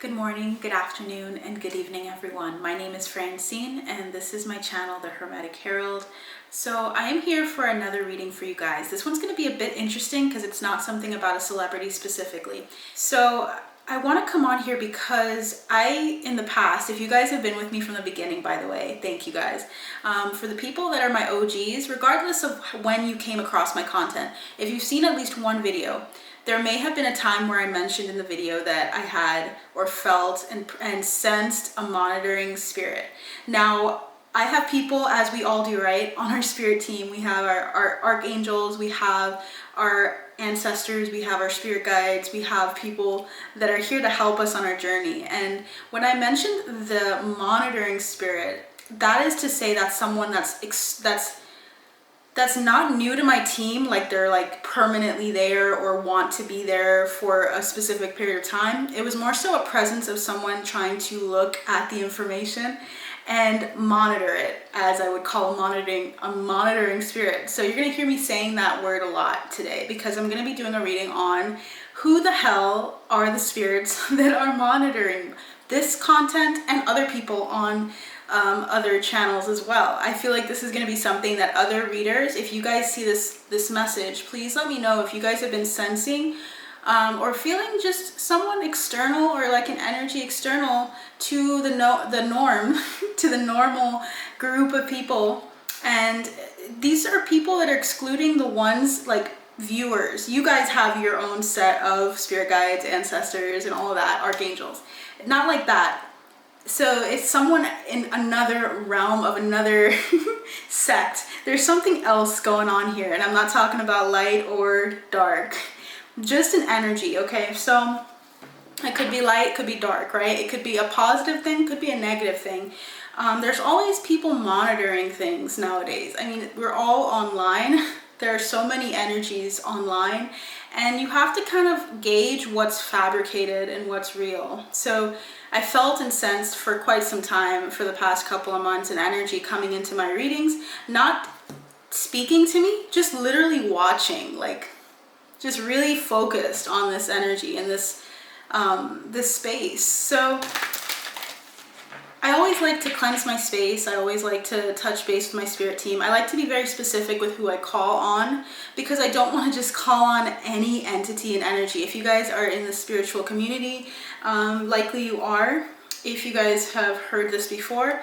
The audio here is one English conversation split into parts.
Good morning, good afternoon, and good evening, everyone. My name is Francine, and this is my channel, The Hermetic Herald. So I am here for another reading for you guys. This one's going to be a bit interesting because it's not something about a celebrity specifically. So I want to come on here because in the past, if you guys have been with me from the beginning, by the way, thank you guys. For the people that are my OGs, regardless of when you came across my content, if you've seen at least one video, there may have been a time where I mentioned in the video that I had or felt and sensed a monitoring spirit. Now, I have people, as we all do, right, on our spirit team. We have our archangels, we have our ancestors, we have our spirit guides, we have people that are here to help us on our journey. And when I mentioned the monitoring spirit, that is to say that's someone that's not new to my team, like they're like permanently there or want to be there for a specific period of time. It was more so a presence of someone trying to look at the information and monitor it, as I would call a monitoring spirit. So you're gonna hear me saying that word a lot today because I'm gonna be doing a reading on who the hell are the spirits that are monitoring this content and other people on other channels as well. I feel like this is going to be something that other readers, if you guys see this message, please let me know if you guys have been sensing or feeling just someone external or like an energy external to the norm, to the normal group of people. And these are people that are excluding the ones like viewers. You guys have your own set of spirit guides, ancestors, and all of that, archangels. Not like that. So it's someone in another realm of another sect. There's something else going on here, and I'm not talking about light or dark, just an energy. Okay, so it could be light, it could be dark, right? It could be a positive thing, could be a negative thing. There's always people monitoring things nowadays. I mean, we're all online. There are so many energies online, and you have to kind of gauge what's fabricated and what's real. So I felt and sensed for quite some time, for the past couple of months, an energy coming into my readings, not speaking to me, just literally watching, like just really focused on this energy and this space. So I always like to cleanse my space. I always like to touch base with my spirit team. I like to be very specific with who I call on because I don't want to just call on any entity and energy. If you guys are in the spiritual community, likely you are. If you guys have heard this before,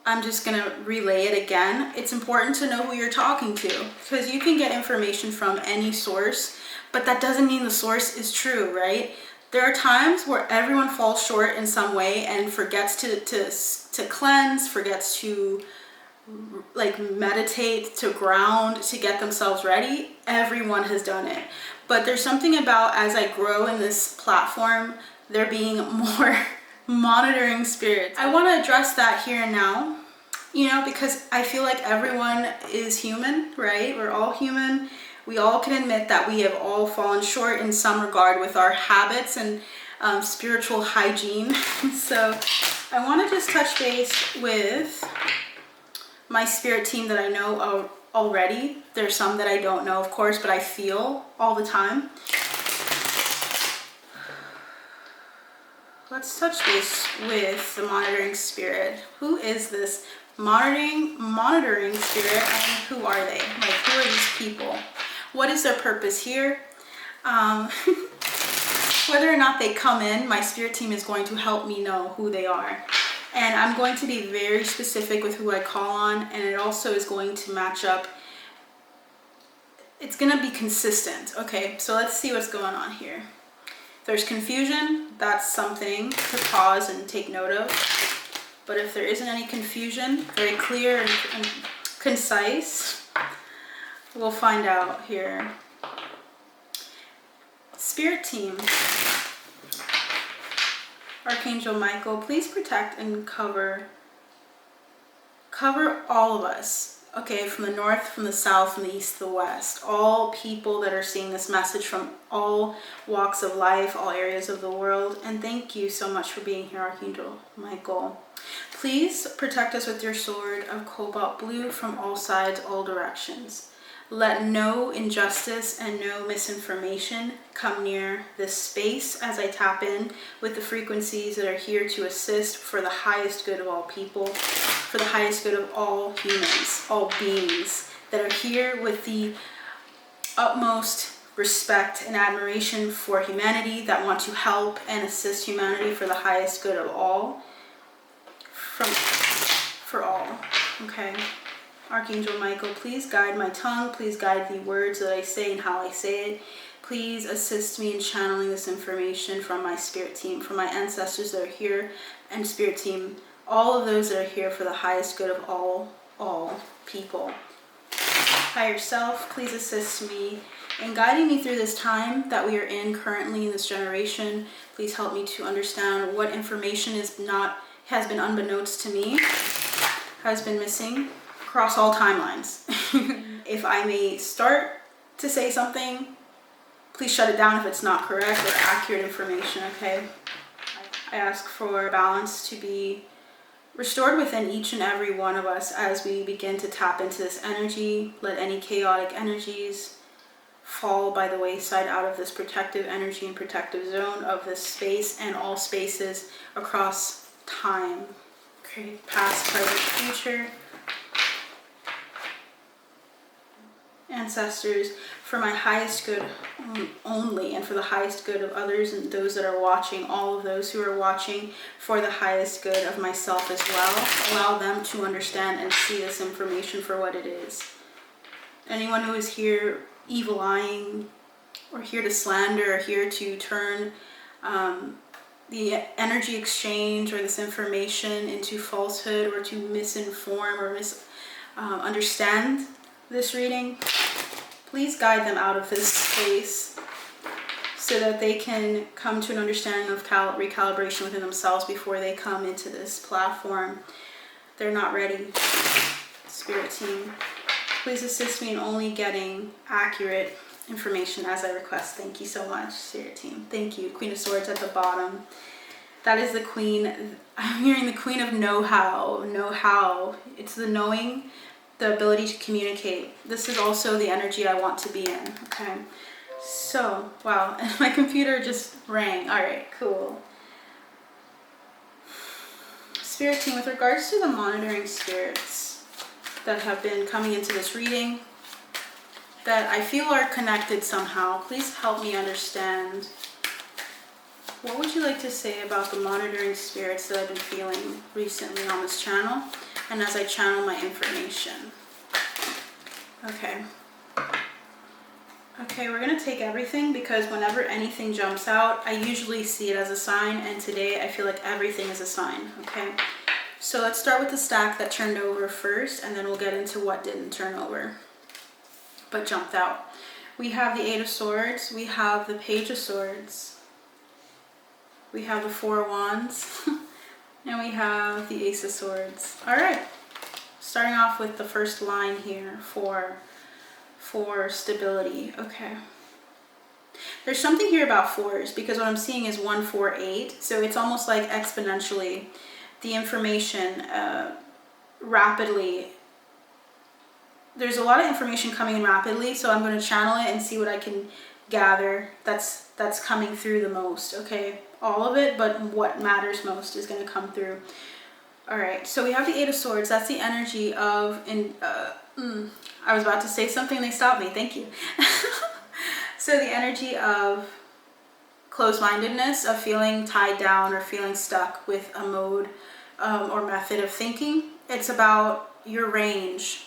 I'm just going to relay it again. It's important to know who you're talking to because you can get information from any source, but that doesn't mean the source is true, right? There are times where everyone falls short in some way and forgets to cleanse, forgets to like meditate, to ground, to get themselves ready. Everyone has done it. But there's something about, as I grow in this platform, there being more monitoring spirits. I want to address that here and now, you know, because I feel like everyone is human, right? We're all human. We all can admit that we have all fallen short in some regard with our habits and spiritual hygiene. So I want to just touch base with my spirit team that I know already. There's some that I don't know, of course, but I feel all the time. Let's touch base with the monitoring spirit. Who is this monitoring spirit, and who are they? Like, who are these people? What is their purpose here? Whether or not they come in, my spirit team is going to help me know who they are. And I'm going to be very specific with who I call on, and it also is going to match up. It's going to be consistent. Okay, so let's see what's going on here. If there's confusion, that's something to pause and take note of. But if there isn't any confusion, very clear and concise, we'll find out here. Spirit team, Archangel Michael, please protect and cover all of us. Okay, from the north, from the south, from the east, the west. All people that are seeing this message from all walks of life, all areas of the world. And thank you so much for being here, Archangel Michael. Please protect us with your sword of cobalt blue from all sides, all directions. Let no injustice and no misinformation come near this space as I tap in with the frequencies that are here to assist for the highest good of all people, for the highest good of all humans, all beings that are here with the utmost respect and admiration for humanity, that want to help and assist humanity for the highest good of all, for all, okay? Archangel Michael, please guide my tongue, please guide the words that I say and how I say it. Please assist me in channeling this information from my spirit team, from my ancestors that are here, and spirit team, all of those that are here for the highest good of all people. Higher self, please assist me in guiding me through this time that we are in currently in this generation. Please help me to understand what information has been unbeknownst to me, has been missing across all timelines. If I may start to say something, please shut it down if it's not correct or accurate information, okay? I ask for balance to be restored within each and every one of us as we begin to tap into this energy. Let any chaotic energies fall by the wayside out of this protective energy and protective zone of this space and all spaces across time. Okay, past, present, future. Ancestors, for my highest good only, and for the highest good of others and those that are watching, all of those who are watching, for the highest good of myself as well. Allow them to understand and see this information for what it is. Anyone who is here evil eyeing, or here to slander, or here to turn the energy exchange or this information into falsehood, or to misinform or misunderstand this reading, please guide them out of this space so that they can come to an understanding of recalibration within themselves before they come into this platform. They're not ready. Spirit team, please assist me in only getting accurate information as I request. Thank you so much, Spirit team. Thank you. Queen of Swords at the bottom. That is the queen. I'm hearing the queen of know-how. Know-how. It's the knowing, the ability to communicate. This is also the energy I want to be in, okay? So, wow, and my computer just rang. All right, cool. Spirit team, with regards to the monitoring spirits that have been coming into this reading, that I feel are connected somehow, please help me understand. What would you like to say about the monitoring spirits that I've been feeling recently on this channel, and as I channel my information? Okay. Okay, we're going to take everything, because whenever anything jumps out, I usually see it as a sign, and today I feel like everything is a sign, okay? So let's start with the stack that turned over first, and then we'll get into what didn't turn over, but jumped out. We have the Eight of Swords, we have the Page of Swords, we have the Four of Wands, and we have the Ace of Swords. All right, starting off with the first line here for stability. Okay, there's something here about fours, because what I'm seeing is 1, 4, 8, so it's almost like exponentially the information rapidly. There's a lot of information coming in rapidly, so I'm going to channel it and see what I can gather that's coming through the most. Okay, all of it, but what matters most is going to come through. All right, so we have the Eight of Swords. That's the energy of I was about to say something, they stopped me. Thank you. So the energy of closed-mindedness, of feeling tied down or feeling stuck with a mode or method of thinking. It's about your range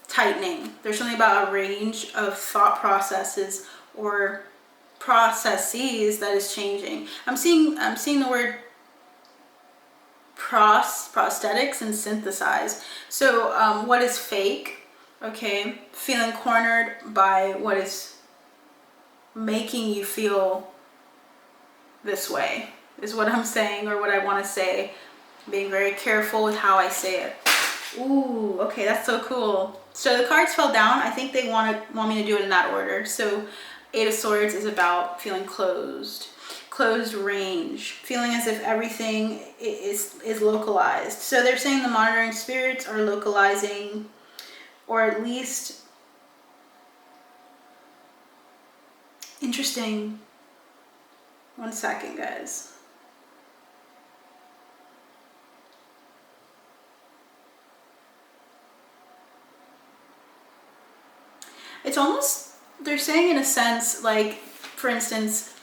tightening. There's something about a range of thought processes or processes that is changing. I'm seeing the word prosthetics and synthesize. So what is fake? Okay, feeling cornered by what is making you feel this way is what I'm saying, or what I want to say. Being very careful with how I say it. Ooh, okay, that's so cool. So the cards fell down. I think they want me to do it in that order. So Eight of Swords is about feeling closed range, feeling as if everything is localized. So they're saying the monitoring spirits are localizing, or at least Interesting. One second, guys. It's almost, they're saying in a sense, like, for instance,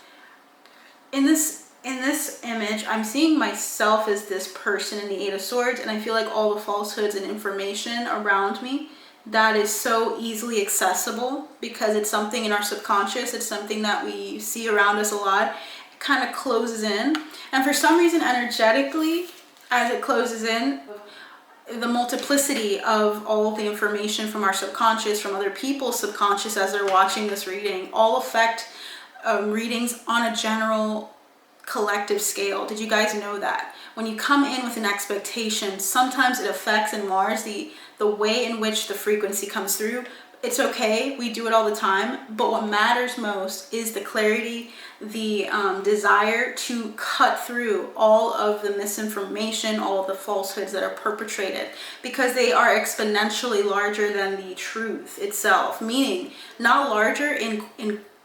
in this image, I'm seeing myself as this person in the Eight of Swords, and I feel like all the falsehoods and information around me that is so easily accessible because it's something in our subconscious, it's something that we see around us a lot, it kind of closes in. And for some reason, energetically, as it closes in, the multiplicity of all of the information from our subconscious, from other people's subconscious as they're watching this reading, all affect readings on a general collective scale. Did you guys know that? When you come in with an expectation, sometimes it affects and mars the way in which the frequency comes through. It's okay, we do it all the time, but what matters most is the clarity, the desire to cut through all of the misinformation, all of the falsehoods that are perpetrated, because they are exponentially larger than the truth itself, meaning not larger in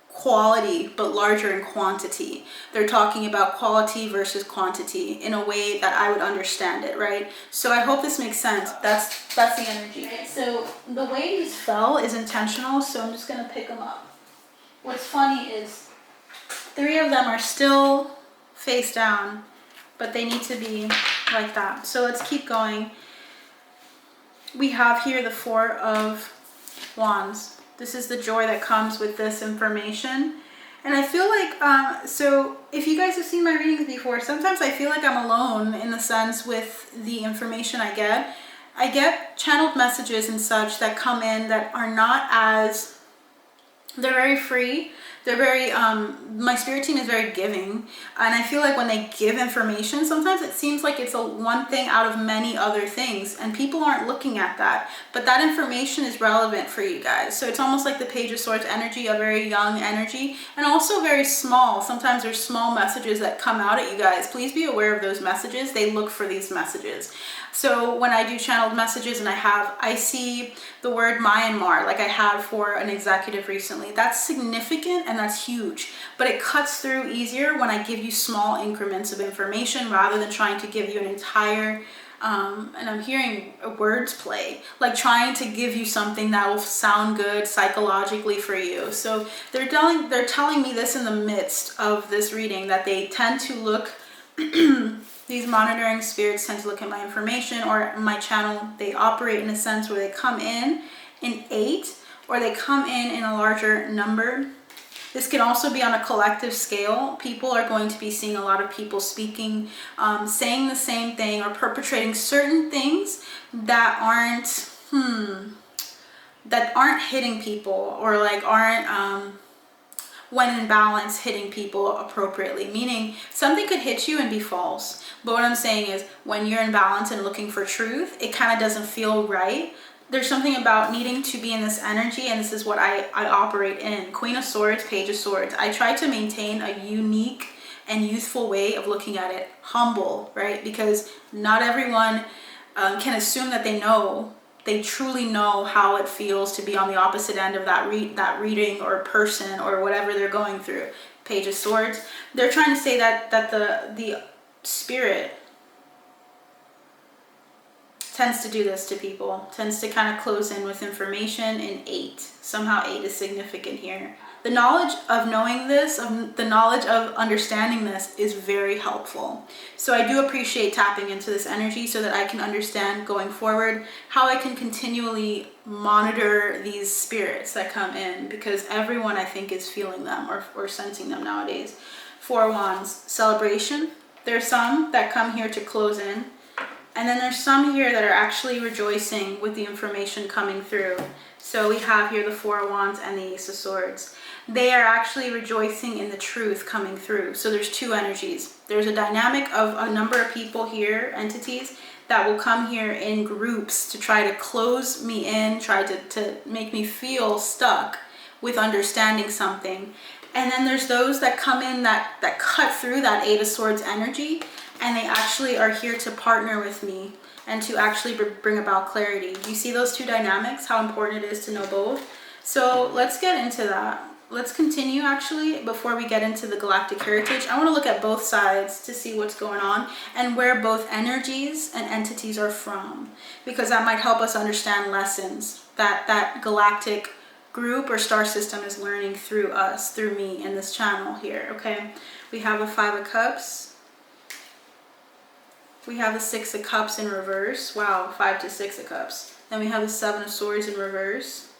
quality, but larger in quantity. They're talking about quality versus quantity in a way that I would understand it, right? So I hope this makes sense. That's the energy. So the way these fell is intentional, so I'm just gonna pick them up. What's funny is 3 of them are still face down, but they need to be like that. So let's keep going. We have here the 4 of Wands. This is the joy that comes with this information. And I feel like, so if you guys have seen my readings before, sometimes I feel like I'm alone in the sense with the information I get. I get channeled messages and such that come in that are not as, they're very free. They're very, my spirit team is very giving. And I feel like when they give information, sometimes it seems like it's one thing out of many other things. And people aren't looking at that. But that information is relevant for you guys. So it's almost like the Page of Swords energy, a very young energy. And also very small. Sometimes there's small messages that come out at you guys. Please be aware of those messages. They look for these messages. So when I do channeled messages and I see the word Myanmar, like I had for an executive recently, that's significant and that's huge, but it cuts through easier when I give you small increments of information rather than trying to give you an entire, and I'm hearing words play, like trying to give you something that will sound good psychologically for you. So they're telling me this in the midst of this reading, that they tend to look these monitoring spirits tend to look at my information or my channel. They operate in a sense where they come in 8, or they come in a larger number. This can also be on a collective scale. People are going to be seeing a lot of people speaking, saying the same thing or perpetrating certain things that aren't hitting people, or like aren't when in balance hitting people appropriately, meaning something could hit you and be false. But what I'm saying is when you're in balance and looking for truth, it kind of doesn't feel right. There's something about needing to be in this energy, and this is what I operate in. Queen of Swords, Page of Swords. I try to maintain a unique and youthful way of looking at it. Humble, right? Because not everyone can assume that they truly know how it feels to be on the opposite end of that reading or person or whatever they're going through. Page of Swords. They're trying to say that the spirit tends to do this to people, tends to kind of close in with information in 8. Somehow 8 is significant here. The knowledge of knowing this, the knowledge of understanding this is very helpful. So I do appreciate tapping into this energy so that I can understand going forward how I can continually monitor these spirits that come in, because everyone I think is feeling them or sensing them nowadays. 4 Wands, celebration. There's some that come here to close in. And then there's some here that are actually rejoicing with the information coming through. So we have here the 4 of Wands and the Ace of Swords. They are actually rejoicing in the truth coming through. So there's 2 energies. There's a dynamic of a number of people here, entities, that will come here in groups to try to close me in, try to make me feel stuck with understanding something. And then there's those that come in that cut through that 8 of Swords energy, and they actually are here to partner with me and to actually bring about clarity. Do you see those 2 dynamics, how important it is to know both? So let's get into that. let's continue actually. Before we get into the galactic heritage, I want to look at both sides to see what's going on and where both energies and entities are from, because that might help us understand lessons that galactic group or star system is learning through us, through me in this channel here. Okay, we have a 5 of Cups. We have the 6 of Cups in reverse. Wow, 5 to 6 of Cups. Then we have the 7 of Swords in reverse.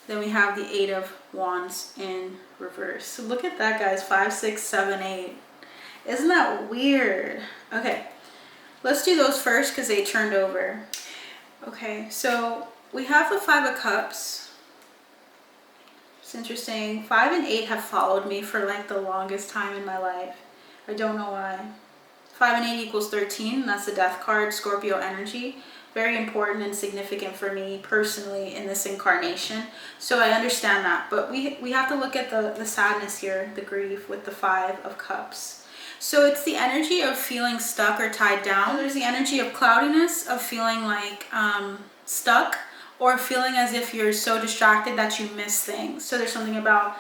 Then we have the 8 of Wands in reverse. So look at that, guys. 5, 6, 7, 8. Isn't that weird? Okay, let's do those first because they turned over. Okay, so we have the 5 of Cups. It's interesting. 5 and 8 have followed me for like the longest time in my life. I don't know why. 5 and 8 equals 13. That's the death card, Scorpio energy. Very important and significant for me personally in this incarnation. So I understand that. But we have to look at the sadness here, the grief with the 5 of Cups. So it's the energy of feeling stuck or tied down. There's the energy of cloudiness, of feeling like stuck, or feeling as if you're so distracted that you miss things. So there's something about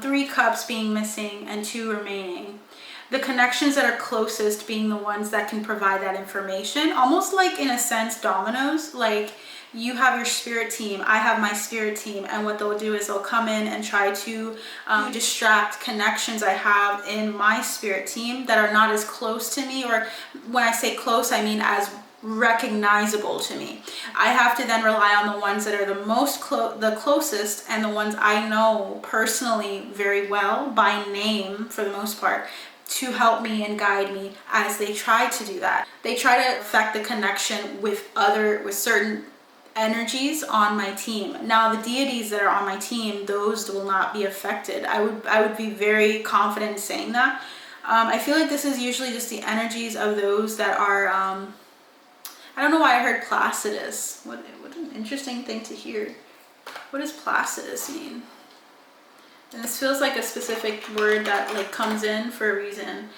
3 cups being missing and 2 remaining. The connections that are closest being the ones that can provide that information, almost like in a sense dominoes. Like you have your spirit team, I have my spirit team, and what they'll do is they'll come in and try to distract connections I have in my spirit team that are not as close to me, or when I say close, I mean as recognizable to me. I have to then rely on the ones that are the most the closest, and the ones I know personally very well by name for the most part, to help me and guide me as they try to do that. They try to affect the connection with certain energies on my team. Now the deities that are on my team, those will not be affected. I would be very confident in saying that. I feel like this is usually just the energies of those that are I don't know why I heard Placidus. What an interesting thing to hear. What does Placidus mean? And this feels like a specific word that like comes in for a reason.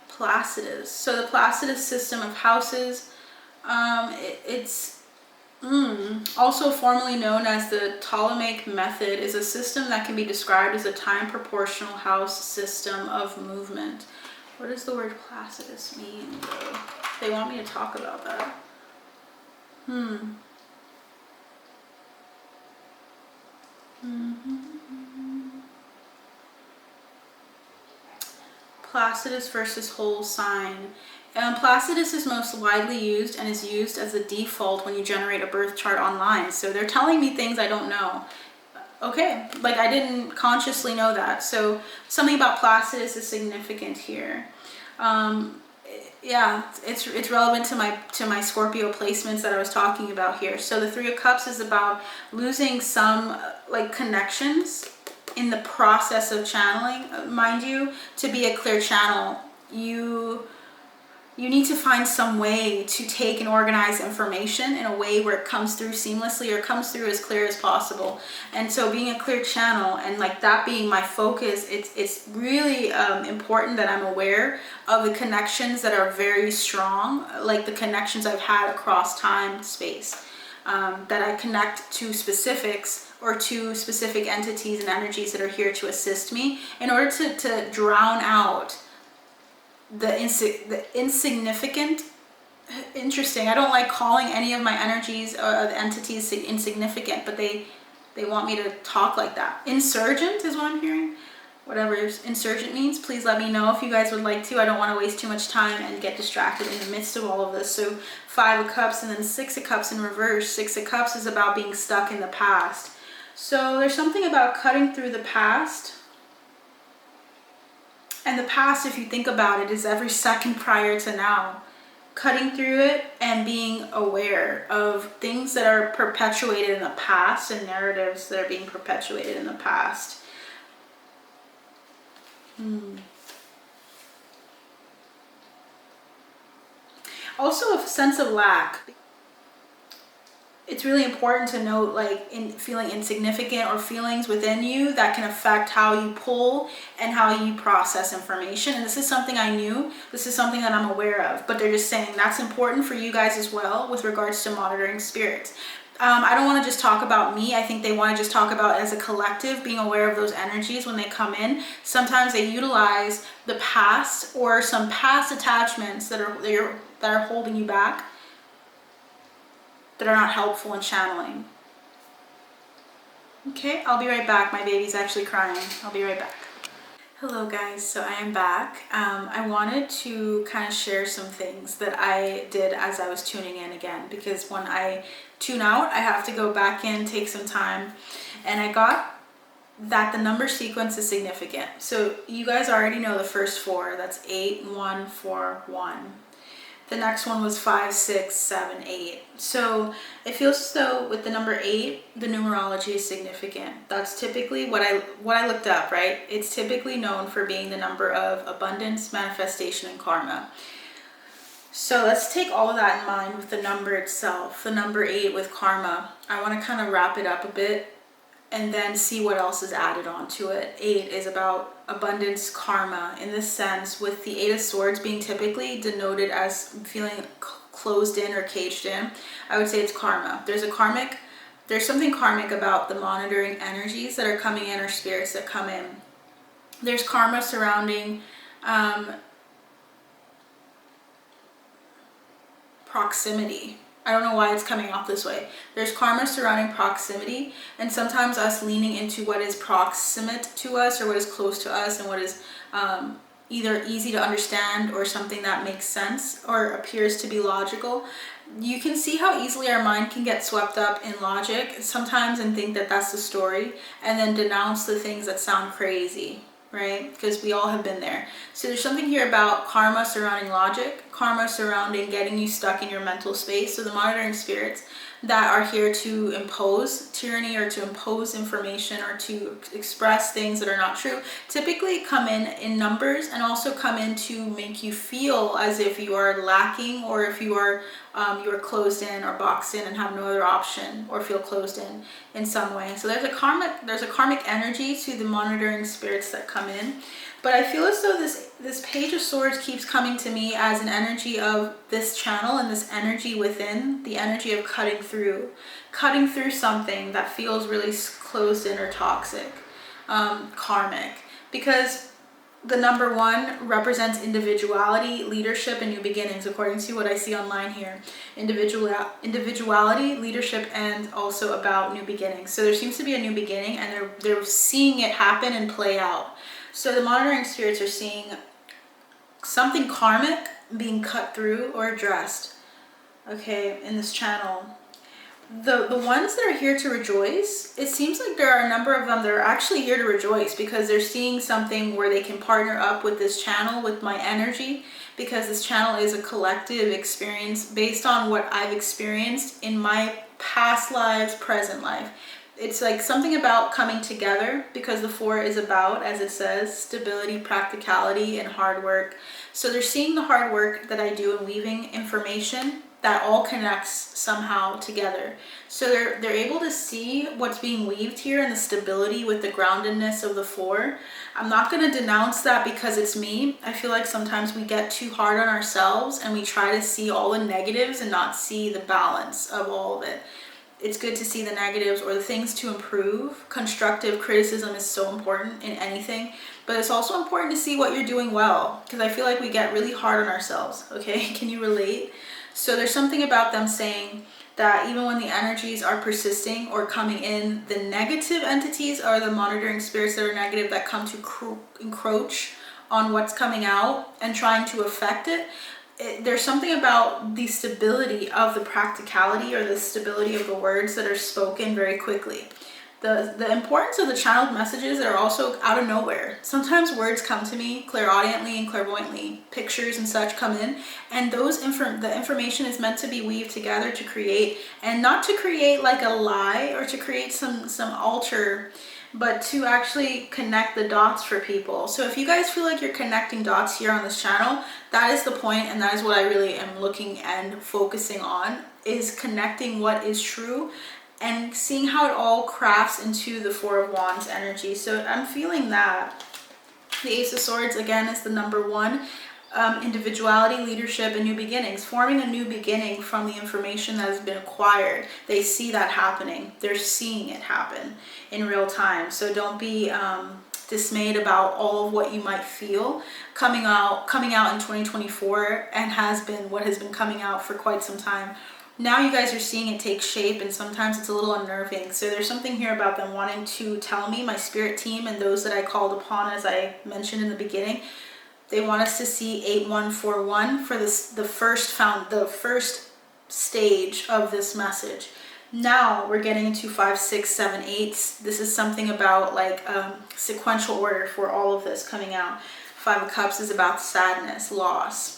Placidus. So the Placidus system of houses, it's also formerly known as the Ptolemaic method, is a system that can be described as a time proportional house system of movement. What does the word Placidus mean though? They want me to talk about that. Placidus versus whole sign. Placidus is most widely used and is used as a default when you generate a birth chart online. So they're telling me things I don't know. Okay, like I didn't consciously know that. So something about Placidus is significant here. Yeah, it's relevant to my Scorpio placements that I was talking about here. So the 3 of Cups is about losing some like connections in the process of channeling. Mind you, to be a clear channel, you need to find some way to take and organize information in a way where it comes through seamlessly or comes through as clear as possible. And so being a clear channel and like that being my focus, it's really important that I'm aware of the connections that are very strong, like the connections I've had across time, space, that I connect to specifics or to specific entities and energies that are here to assist me in order to drown out the insignificant. Interesting. I don't like calling any of my energies or entities insignificant, but they want me to talk like that. Insurgent is what I'm hearing. Whatever insurgent means, please let me know if you guys would like to. I don't want to waste too much time and get distracted in the midst of all of this. So 5 of Cups and then 6 of Cups in reverse. 6 of Cups is about being stuck in the past. So there's something about cutting through the past. And the past, if you think about it, is every second prior to now. Cutting through it and being aware of things that are perpetuated in the past and narratives that are being perpetuated in the past. Also a sense of lack. It's really important to note, like, in feeling insignificant or feelings within you that can affect how you pull and how you process information. And this is something I knew. This is something that I'm aware of. But they're just saying that's important for you guys as well with regards to monitoring spirits. I don't want to just talk about me. I think they want to just talk about as a collective, being aware of those energies when they come in. Sometimes they utilize the past or some past attachments that are holding you back, that are not helpful in channeling. Okay, I'll be right back. My baby's actually crying. I'll be right back. Hello guys, so I am back. I wanted to kind of share some things that I did as I was tuning in again, because when I tune out, I have to go back in, take some time, and I got that the number sequence is significant. So you guys already know the first four, that's 8, 1, 4, 1. The next one was 5, 6, 7, 8. So it feels as though with the number 8, the numerology is significant. That's typically what I looked up, right? It's typically known for being the number of abundance, manifestation, and karma. So let's take all of that in mind with the number itself, the number 8 with karma. I want to kind of wrap it up a bit and then see what else is added onto it. 8 is about abundance, karma, in this sense, with the 8 of Swords being typically denoted as feeling closed in or caged in. I would say it's karma. There's something karmic about the monitoring energies that are coming in, or spirits that come in. There's karma surrounding proximity. I don't know why it's coming off this way. There's karma surrounding proximity, and sometimes us leaning into what is proximate to us, or what is close to us, and what is either easy to understand or something that makes sense or appears to be logical. You can see how easily our mind can get swept up in logic sometimes and think that that's the story, and then denounce the things that sound crazy, right? Because we all have been there. So there's something here about karma surrounding logic, karma surrounding getting you stuck in your mental space. So the monitoring spirits that are here to impose tyranny, or to impose information, or to express things that are not true, typically come in numbers, and also come in to make you feel as if you are lacking, or if you are closed in or boxed in and have no other option, or feel closed in some way. So there's a karmic energy to the monitoring spirits that come in. But I feel as though this Page of Swords keeps coming to me as an energy of this channel, and this energy within, the energy of cutting through something that feels really closed in or toxic, karmic. Because the number 1 represents individuality, leadership, and new beginnings, according to what I see online here. Individuality, leadership, and also about new beginnings. So there seems to be a new beginning, and they're seeing it happen and play out. So the monitoring spirits are seeing something karmic being cut through or addressed, okay, in this channel. The ones that are here to rejoice, it seems like there are a number of them that are actually here to rejoice, because they're seeing something where they can partner up with this channel, with my energy, because this channel is a collective experience based on what I've experienced in my past lives, present life. It's like something about coming together, because the 4 is about, as it says, stability, practicality, and hard work. So they're seeing the hard work that I do in weaving information that all connects somehow together. So they're able to see what's being weaved here, and the stability with the groundedness of the 4. I'm not going to denounce that because it's me. I feel like sometimes we get too hard on ourselves, and we try to see all the negatives and not see the balance of all of it. It's good to see the negatives or the things to improve. Constructive criticism is so important in anything, but it's also important to see what you're doing well, because I feel like we get really hard on ourselves, okay? Can you relate? So there's something about them saying that even when the energies are persisting or coming in, the negative entities are the monitoring spirits that are negative, that come to encroach on what's coming out and trying to affect it. There's something about the stability of the practicality, or the stability of the words that are spoken very quickly. The importance of the channeled messages that are also out of nowhere. Sometimes words come to me clairaudiently and clairvoyantly. Pictures and such come in, and the information is meant to be weaved together to create, and not to create like a lie or to create some alter, but to actually connect the dots for people. So if you guys feel like you're connecting dots here on this channel, that is the point, and that is what I really am looking and focusing on, is connecting what is true and seeing how it all crafts into the 4 of Wands energy. So I'm feeling that. The Ace of Swords, again, is the number 1. individuality, leadership, and new beginnings. Forming a new beginning from the information that has been acquired. They see that happening. They're seeing it happen in real time. So don't be dismayed about all of what you might feel coming out in 2024, and has been what has been coming out for quite some time. Now you guys are seeing it take shape, and sometimes it's a little unnerving. So there's something here about them wanting to tell me, my spirit team, and those that I called upon, as I mentioned in the beginning. They want us to see 8141 for this, the first stage of this message. Now we're getting into 5, 6, 7, 8. This is something about like sequential order for all of this coming out. 5 of Cups is about sadness, loss.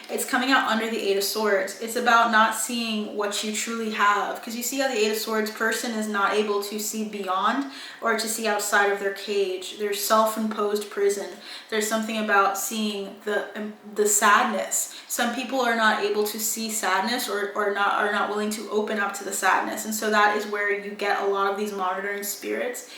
It's coming out under the 8 of Swords. It's about not seeing what you truly have. Because you see how the 8 of Swords person is not able to see beyond or to see outside of their cage, their self-imposed prison. There's something about seeing the sadness. Some people are not able to see sadness, or are not willing to open up to the sadness. And so that is where you get a lot of these monitoring spirits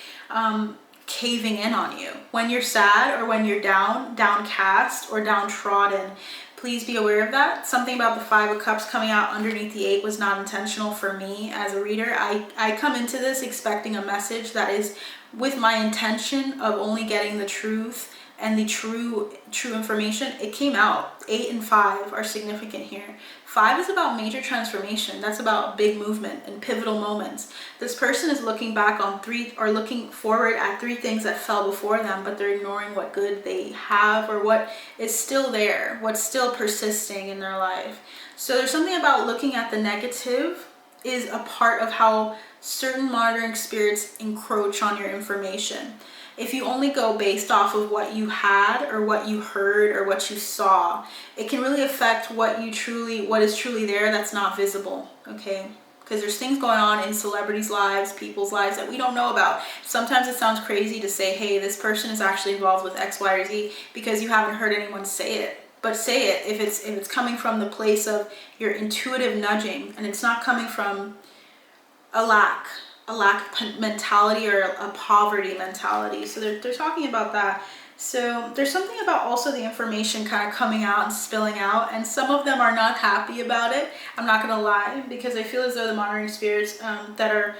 caving in on you. When you're sad, or when you're downcast, or downtrodden, please be aware of that. Something about the 5 of Cups coming out underneath the 8 was not intentional for me as a reader. I come into this expecting a message that is with my intention of only getting the truth and the true information. It came out. 8 and 5 are significant here. 5 is about major transformation. That's about big movement and pivotal moments. This person is looking back on 3, or looking forward at 3 things that fell before them, but they're ignoring what good they have, or what is still there, what's still persisting in their life. So there's something about looking at the negative is a part of how certain monitoring spirits encroach on your information. If you only go based off of what you had, or what you heard, or what you saw, it can really affect what is truly there that's not visible, okay? Because there's things going on in celebrities' lives, people's lives that we don't know about. Sometimes it sounds crazy to say, hey, this person is actually involved with X, Y, or Z, because you haven't heard anyone say it. But say it if it's coming from the place of your intuitive nudging, and it's not coming from a lack mentality, or a poverty mentality. So they're talking about that. So there's something about also the information kind of coming out and spilling out, and some of them are not happy about it. I'm not gonna lie, because I feel as though the monitoring spirits that are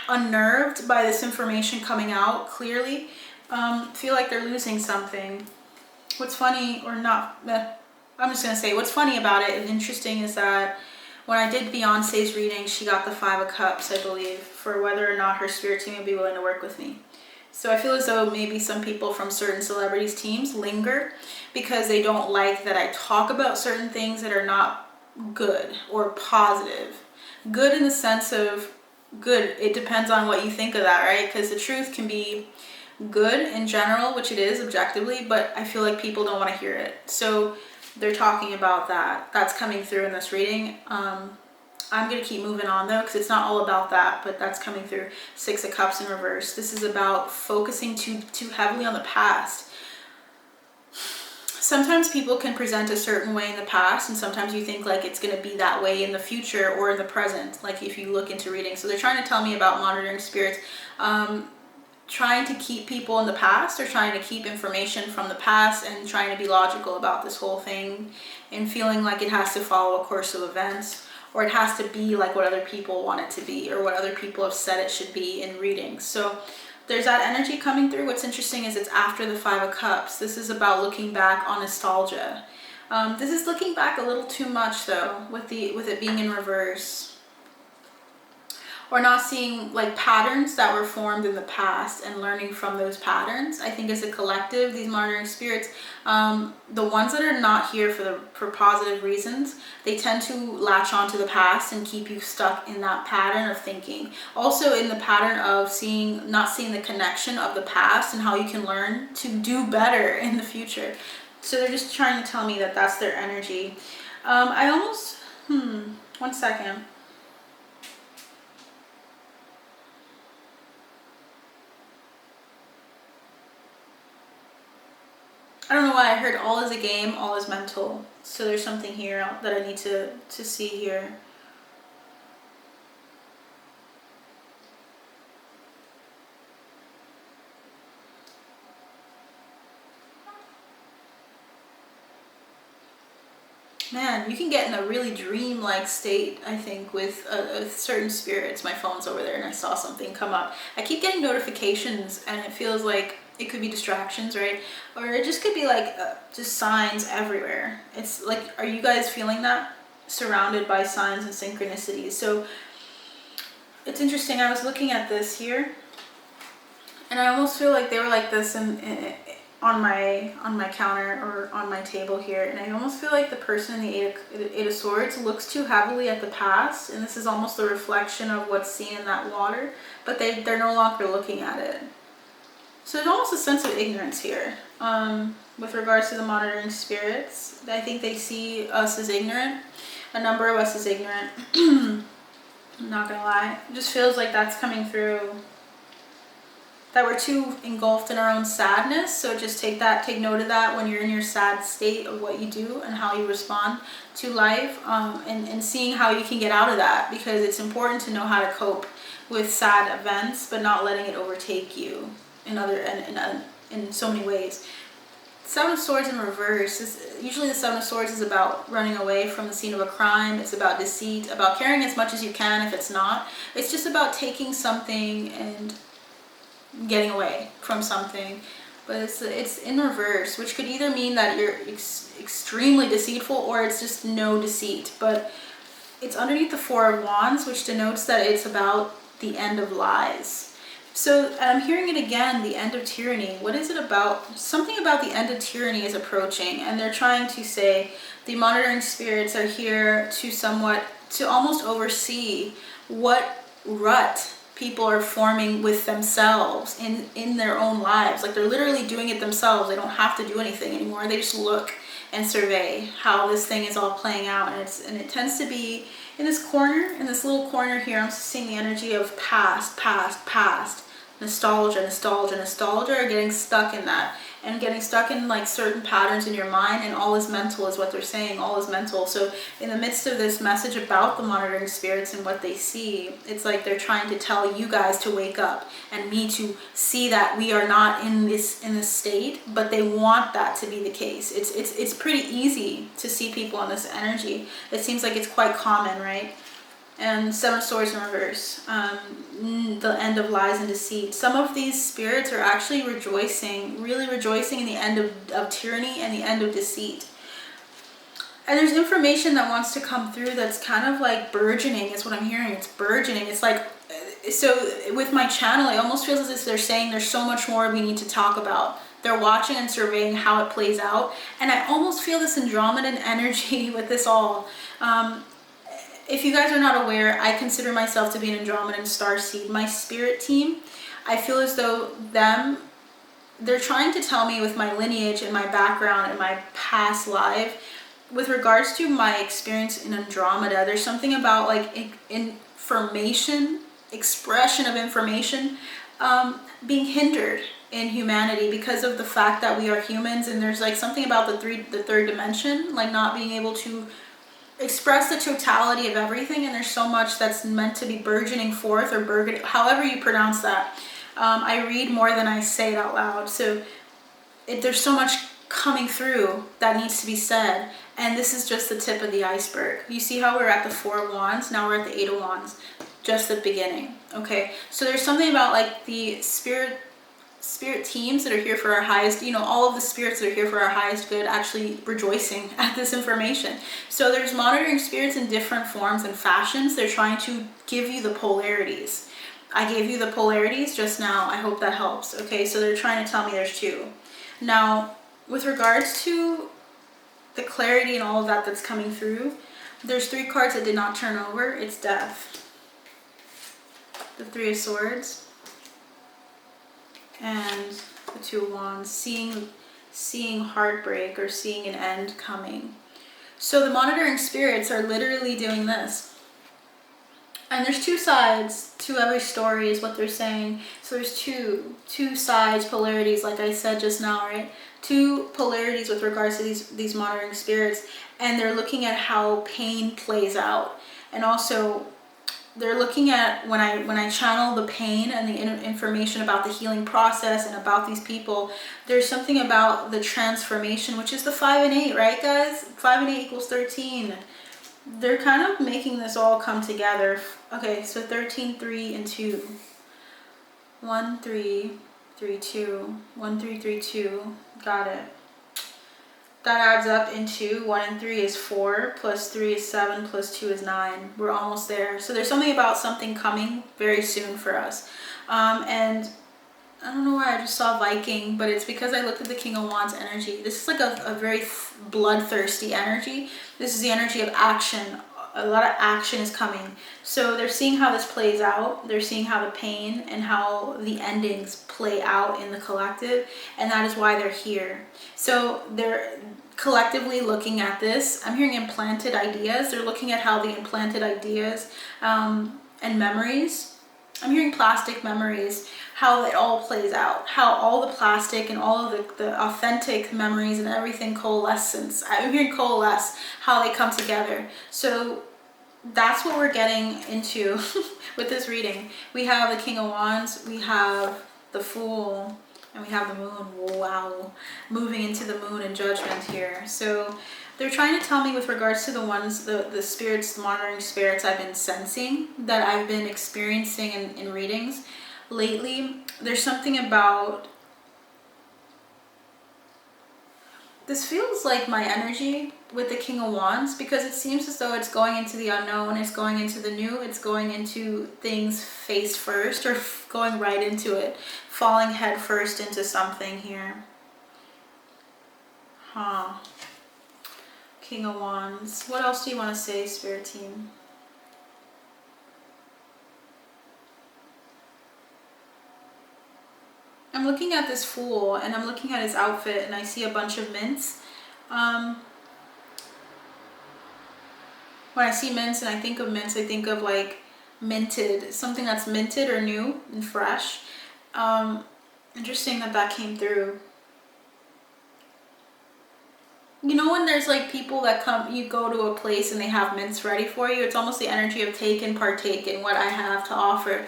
unnerved by this information coming out clearly feel like they're losing something. What's funny, or not, I'm just gonna say what's funny about it and interesting is that when I did Beyonce's reading, she got the 5 of Cups, I believe, for whether or not her spirit team would be willing to work with me. So I feel as though maybe some people from certain celebrities' teams linger because they don't like that I talk about certain things that are not good or positive. Good in the sense of good, it depends on what you think of that, right? Because the truth can be good in general, which it is objectively, but I feel like people don't want to hear it. So they're talking about that. That's coming through in this reading. I'm going to keep moving on though, because it's not all about that, but that's coming through. 6 of Cups in reverse. This is about focusing too heavily on the past. Sometimes people can present a certain way in the past, and sometimes you think like it's going to be that way in the future or in the present, like if you look into reading. So they're trying to tell me about monitoring spirits. Trying to keep people in the past, or trying to keep information from the past, and trying to be logical about this whole thing, and feeling like it has to follow a course of events, or it has to be like what other people want it to be, or what other people have said it should be in readings. So there's that energy coming through. What's interesting is it's after the 5 of Cups. This is about looking back on nostalgia. This is looking back a little too much though, with it being in reverse. Or not seeing like patterns that were formed in the past and learning from those patterns. I think as a collective, these monitoring spirits, the ones that are not here for positive reasons, they tend to latch onto the past and keep you stuck in that pattern of thinking. Also in the pattern of not seeing the connection of the past and how you can learn to do better in the future. So they're just trying to tell me that that's their energy. One second. I don't know why I heard all is a game, all is mental. So there's something here that I need to see here. Man, you can get in a really dream-like state, I think, with certain spirits. My phone's over there and I saw something come up. I keep getting notifications and it feels like it could be distractions, right? Or it just could be like just signs everywhere. It's like, are you guys feeling that? Surrounded by signs and synchronicities. So it's interesting. I was looking at this here and I almost feel like they were like this on my counter or on my table here, and I almost feel like the person in the Eight of Swords looks too heavily at the past, and this is almost the reflection of what's seen in that water, but they're no longer looking at it. So there's almost a sense of ignorance here with regards to the monitoring spirits. I think they see us as ignorant. A number of us as ignorant. I'm not gonna lie. It just feels like that's coming through. That we're too engulfed in our own sadness. So just take note of that when you're in your sad state of what you do and how you respond to life, and seeing how you can get out of that, because it's important to know how to cope with sad events, but not letting it overtake you in so many ways. Seven of Swords in reverse usually the Seven of Swords is about running away from the scene of a crime. It's about deceit, about carrying as much as you can. If it's not, it's just about taking something and getting away from something. But it's in reverse, which could either mean that you're extremely deceitful or it's just no deceit. But it's underneath the Four of Wands, which denotes that it's about the end of lies. So I'm hearing it again, the end of tyranny. What is it about? Something about the end of tyranny is approaching, and they're trying to say the monitoring spirits are here to almost oversee what rut people are forming with themselves in their own lives. Like they're literally doing it themselves. They don't have to do anything anymore. They just look and survey how this thing is all playing out, and it tends to be in this corner, in this little corner here. I'm seeing the energy of past, nostalgia, or getting stuck in that, and getting stuck in like certain patterns in your mind, and all is mental is what they're saying. All is mental. So in the midst of this message about the monitoring spirits and what they see, it's like they're trying to tell you guys to wake up and me to see that we are not in this state, but they want that to be the case. It's pretty easy to see people in this energy. It seems like it's quite common, right? And Seven of Swords in reverse, the end of lies and deceit. Some of these spirits are actually really rejoicing in the end of tyranny and the end of deceit. And there's information that wants to come through that's kind of like burgeoning, is what I'm hearing. It's burgeoning. It's like, so with my channel, it almost feels as if they're saying there's so much more we need to talk about. They're watching and surveying how it plays out. And I almost feel this Andromedan energy with this all. If you guys are not aware, I consider myself to be an Andromedan starseed. My spirit team, I feel as though they're trying to tell me with my lineage and my background and my past life, with regards to my experience in Andromeda, there's something about like information, expression of information, being hindered in humanity because of the fact that we are humans, and there's like something about the third dimension, like not being able to express the totality of everything, and there's so much that's meant to be burgeoning forth, or however you pronounce that. I read more than I say it out loud, so there's so much coming through that needs to be said, and this is just the tip of the iceberg. You see how we're at the Four of Wands, now we're at the Eight of Wands, just the beginning. Okay, so there's something about like the spirit teams that are here for our highest, all of the spirits that are here for our highest good, actually rejoicing at this information. So there's monitoring spirits in different forms and fashions. They're trying to give you the polarities. I gave you the polarities just now. I hope that helps. Okay, so they're trying to tell me there's two. Now, with regards to the clarity and all of that that's coming through, there's three cards that did not turn over. It's death, the Three of Swords, and the Two of Wands, seeing heartbreak or seeing an end coming. So the monitoring spirits are literally doing this. And there's two sides to every story is what they're saying. So there's two sides, polarities, like I said just now, right? Two polarities with regards to these monitoring spirits, and they're looking at how pain plays out, and also they're looking at when I channel the pain and the information about the healing process and about these people, there's something about the transformation, which is the 5 and 8, right guys? 5 and 8 equals 13. They're kind of making this all come together. Okay, so 13, 3, and 2. 1, 3, 3, 2. 1, 3, 3, 2. Got it. That adds up into 1 and 3 is 4, plus 3 is 7, plus 2 is 9. We're almost there. So there's something about something coming very soon for us. And I don't know why I just saw Viking, but it's because I looked at the King of Wands energy. This is like a very bloodthirsty energy. This is the energy of action. A lot of action is coming. So they're seeing how this plays out. They're seeing how the pain and how the endings play out in the collective. And that is why they're here. So they're collectively looking at this. I'm hearing implanted ideas. They're looking at how the implanted ideas and memories. I'm hearing plastic memories, how it all plays out, how all the plastic and all of the authentic memories and everything coalescence. I'm hearing coalesce, how they come together. So that's what we're getting into with this reading. We have the King of Wands, we have the Fool, and we have the Moon. Wow, moving into the Moon and Judgment here. So they're trying to tell me with regards to the ones, the spirits, the monitoring spirits I've been sensing, that I've been experiencing in readings lately. There's something about, this feels like my energy with the King of Wands, because it seems as though it's going into the unknown, it's going into the new, it's going into things face first, or going right into it, falling head first into something here. King of Wands. What else do you want to say, Spirit Team? I'm looking at this Fool, and I'm looking at his outfit, and I see a bunch of mints. When I see mints and I think of mints, I think of like minted, something that's minted or new and fresh. Interesting that came through. You know, when there's like people that come, you go to a place and they have mints ready for you, it's almost the energy of take and partake in what I have to offer.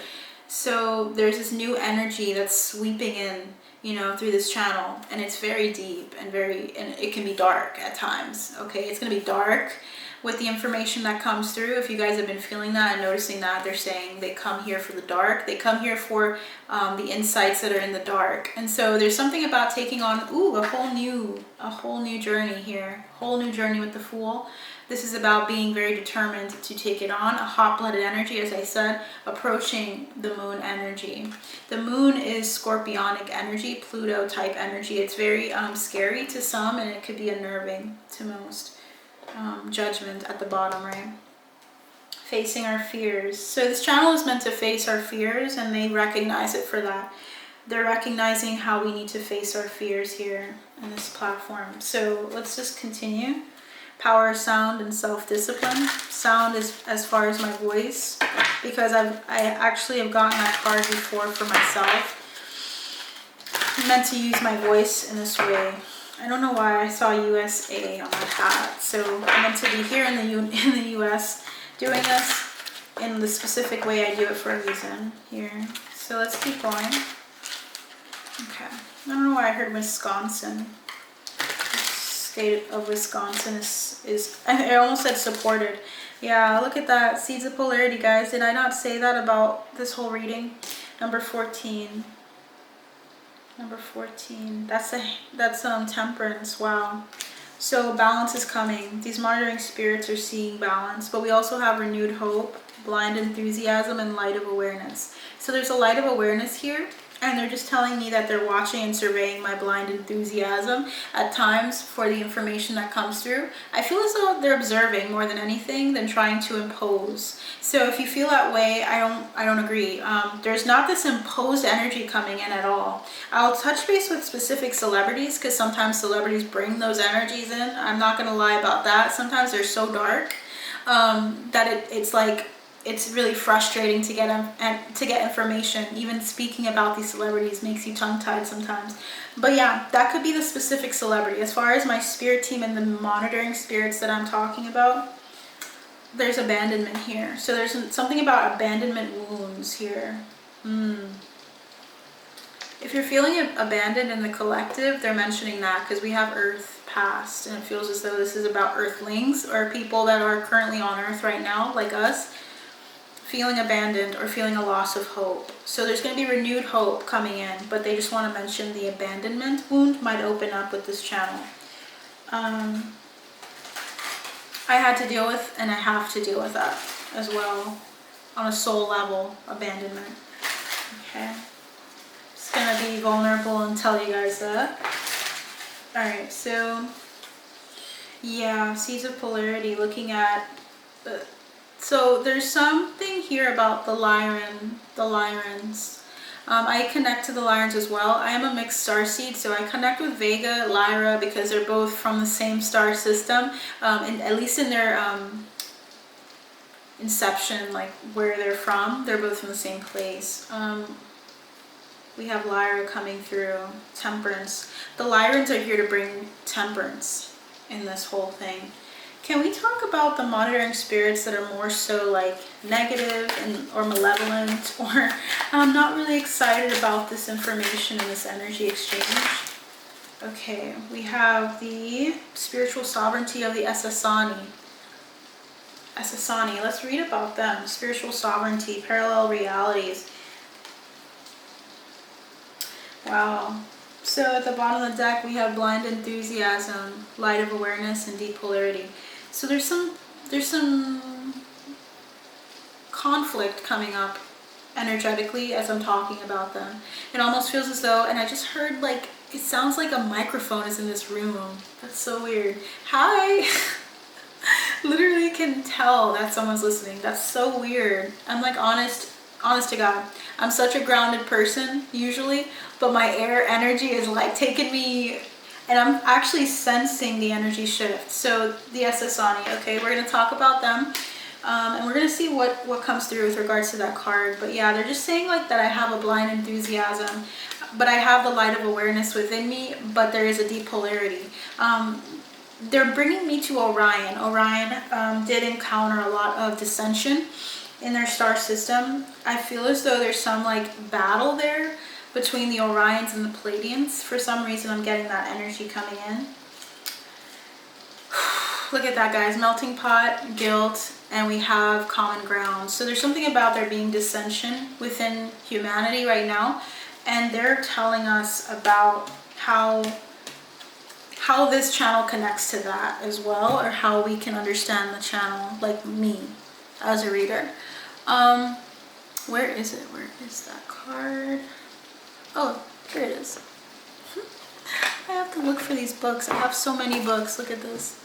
So there's this new energy that's sweeping in, you know, through this channel, and it's very deep and and it can be dark at times. Okay, it's gonna be dark with the information that comes through. If you guys have been feeling that and noticing that, they're saying they come here for the dark. They come here for the insights that are in the dark. And so there's something about taking on, a whole new journey here. Whole new journey with the Fool. This is about being very determined to take it on. A hot-blooded energy, as I said, approaching the Moon energy. The Moon is scorpionic energy, Pluto type energy. It's very scary to some, and it could be unnerving to most. Judgment at the bottom, right? Facing our fears. So this channel is meant to face our fears, and they recognize it for that. They're recognizing how we need to face our fears here on this platform. So let's just continue. Power of sound and self-discipline. Sound is as far as my voice, because I actually have gotten that card before for myself. I'm meant to use my voice in this way. I don't know why I saw USA on my hat. So I'm meant to be here in the US doing this in the specific way I do it for a reason here. So let's keep going. Okay. I don't know why I heard Wisconsin. State of Wisconsin is I almost said supported. Yeah, look at that. Seeds of polarity, guys. Did I not say that about this whole reading? Number 14. Number 14. That's temperance. Wow. So balance is coming. These monitoring spirits are seeing balance, but we also have renewed hope, blind enthusiasm, and light of awareness. So there's a light of awareness here, and they're just telling me that they're watching and surveying my blind enthusiasm at times for the information that comes through. I feel as though they're observing more than anything than trying to impose. So if you feel that way, I don't agree. There's not this imposed energy coming in at all. I'll touch base with specific celebrities, because sometimes celebrities bring those energies in. I'm not going to lie about that. Sometimes they're so dark that it's like, it's really frustrating to get information. Even speaking about these celebrities makes you tongue-tied sometimes. But yeah, that could be the specific celebrity. As far as my spirit team and the monitoring spirits that I'm talking about, there's abandonment here. So there's something about abandonment wounds here. If you're feeling abandoned in the collective, they're mentioning that because we have Earth past, and it feels as though this is about Earthlings or people that are currently on Earth right now, like us, feeling abandoned or feeling a loss of hope. So there's going to be renewed hope coming in, but they just want to mention the abandonment wound might open up with this channel. I had to deal with, and I have to deal with that as well on a soul level, abandonment. Okay. Just going to be vulnerable and tell you guys that. Alright, so yeah, seeds of polarity, looking at so there's something here about the Lyrans. I connect to the Lyrans as well. I am a mixed star seed, so I connect with Vega, Lyra, because they're both from the same star system, and at least in their inception, like where they're from, they're both from the same place. We have Lyra coming through, temperance. The Lyrans are here to bring temperance in this whole thing. Can we talk about the monitoring spirits that are more so like negative or malevolent, or I'm not really excited about this information and this energy exchange? Okay, we have the spiritual sovereignty of the Essassani. Let's read about them. Spiritual sovereignty, parallel realities. Wow. So at the bottom of the deck we have blind enthusiasm, light of awareness, and deep polarity. So there's some conflict coming up energetically as I'm talking about them. It almost feels as though, and I just heard like, it sounds like a microphone is in this room. That's so weird. Hi. Literally can tell that someone's listening. That's so weird. I'm like honest to God. I'm such a grounded person usually, but my air energy is like taking me, and I'm actually sensing the energy shift. So the Essassani, okay, we're going to talk about them, and we're going to see what comes through with regards to that card. But yeah, they're just saying like that I have a blind enthusiasm, but I have the light of awareness within me, but there is a deep polarity. They're bringing me to Orion. Orion did encounter a lot of dissension in their star system. I feel as though there's some like battle there between the Orions and the Pleiadians. For some reason I'm getting that energy coming in. Look at that, guys. Melting pot, guilt, and we have common ground. So there's something about there being dissension within humanity right now, and they're telling us about how this channel connects to that as well, or how we can understand the channel, like me as a reader. Where is it? Where is that card? Oh, here it is. I have to look for these books. I have so many books. Look at this.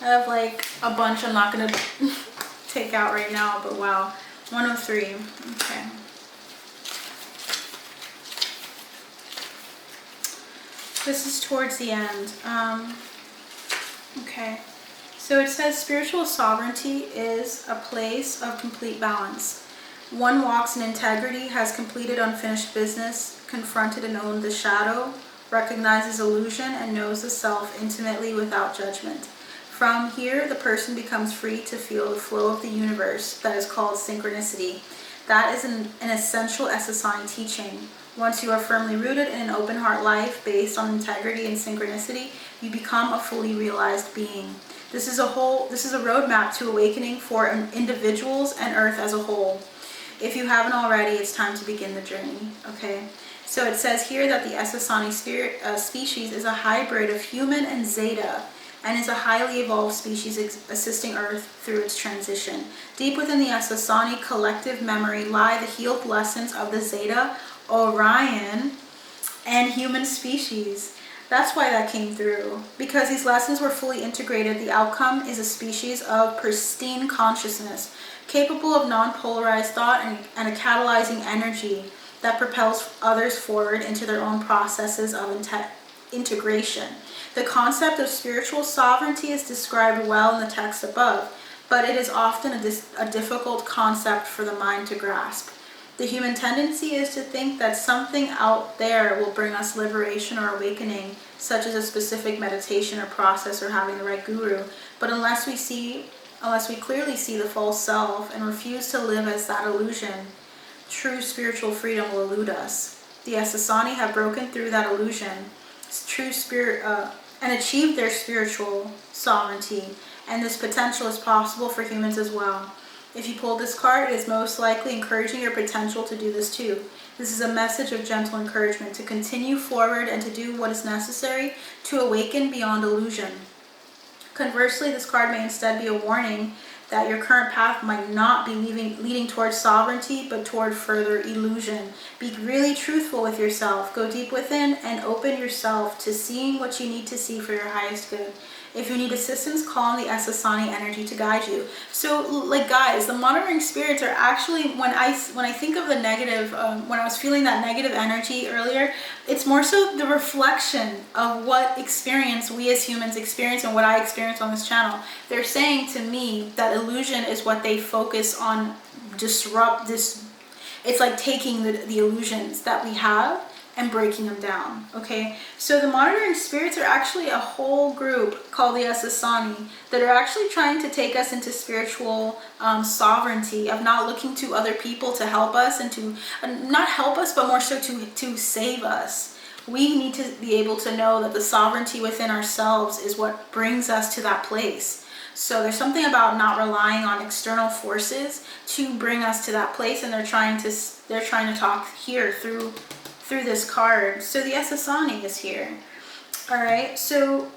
I have like a bunch I'm not gonna take out right now, but wow. 103. Okay. This is towards the end. Okay. So it says spiritual sovereignty is a place of complete balance. One walks in integrity, has completed unfinished business, confronted and owned the shadow, recognizes illusion, and knows the self intimately without judgment. From here, the person becomes free to feel the flow of the universe that is called synchronicity. That is an essential Essassani teaching. Once you are firmly rooted in an open heart life based on integrity and synchronicity, you become a fully realized being. This is a roadmap to awakening for individuals and Earth as a whole. If you haven't already, it's time to begin the journey. Okay. So it says here that the Essassani species is a hybrid of human and Zeta, and is a highly evolved species assisting Earth through its transition. Deep within the Essassani collective memory lie the healed lessons of the Zeta, Orion, and human species. That's why that came through. Because these lessons were fully integrated, the outcome is a species of pristine consciousness, capable of non-polarized thought and a catalyzing energy that propels others forward into their own processes of integration. The concept of spiritual sovereignty is described well in the text above, but it is often a difficult concept for the mind to grasp. The human tendency is to think that something out there will bring us liberation or awakening, such as a specific meditation or process or having the right guru. But unless we see Unless we clearly see the false self and refuse to live as that illusion, true spiritual freedom will elude us. The Essassani have broken through that illusion, true spirit, and achieved their spiritual sovereignty, and this potential is possible for humans as well. If you pull this card, it is most likely encouraging your potential to do this too. This is a message of gentle encouragement to continue forward and to do what is necessary to awaken beyond illusion. Conversely, this card may instead be a warning that your current path might not be leading towards sovereignty, but toward further illusion. Be really truthful with yourself. Go deep within and open yourself to seeing what you need to see for your highest good. If you need assistance, call on the Essassani energy to guide you. So, like, guys, the monitoring spirits are actually, when I think of the negative, when I was feeling that negative energy earlier, it's more so the reflection of what experience we as humans experience and what I experience on this channel. They're saying to me that illusion is what they focus on, disrupt this. It's like taking the illusions that we have and breaking them down. Okay, so the monitoring spirits are actually a whole group called the Essassani that are actually trying to take us into spiritual sovereignty, of not looking to other people to help us and to not help us, but more so to save us. We need to be able to know that the sovereignty within ourselves is what brings us to that place. So there's something about not relying on external forces to bring us to that place, and they're trying to talk here through this card. So the Essassani is here. All right, so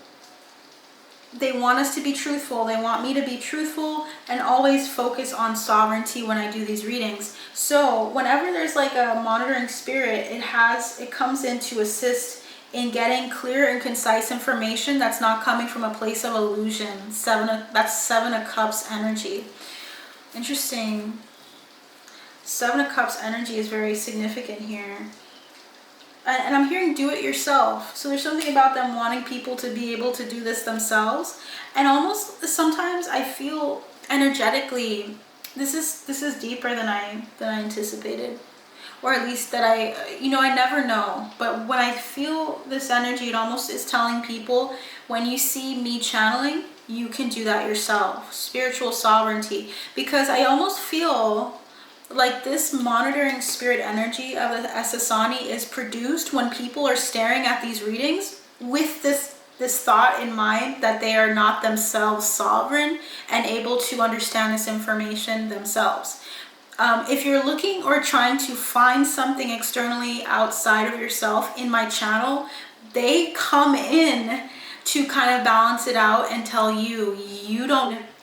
they want us to be truthful. They want me to be truthful and always focus on sovereignty when I do these readings. So whenever there's like a monitoring spirit, it comes in to assist in getting clear and concise information that's not coming from a place of illusion. That's Seven of Cups energy. Interesting. Seven of Cups energy is very significant here. And I'm hearing do it yourself. So there's something about them wanting people to be able to do this themselves. And almost sometimes I feel energetically, this is deeper than I anticipated. Or at least that I never know. But when I feel this energy, it almost is telling people, when you see me channeling, you can do that yourself. Spiritual sovereignty. Because I almost feel like this monitoring spirit energy of the Essassani is produced when people are staring at these readings with this thought in mind that they are not themselves sovereign and able to understand this information themselves. If you're looking or trying to find something externally outside of yourself in my channel, they come in to kind of balance it out and tell you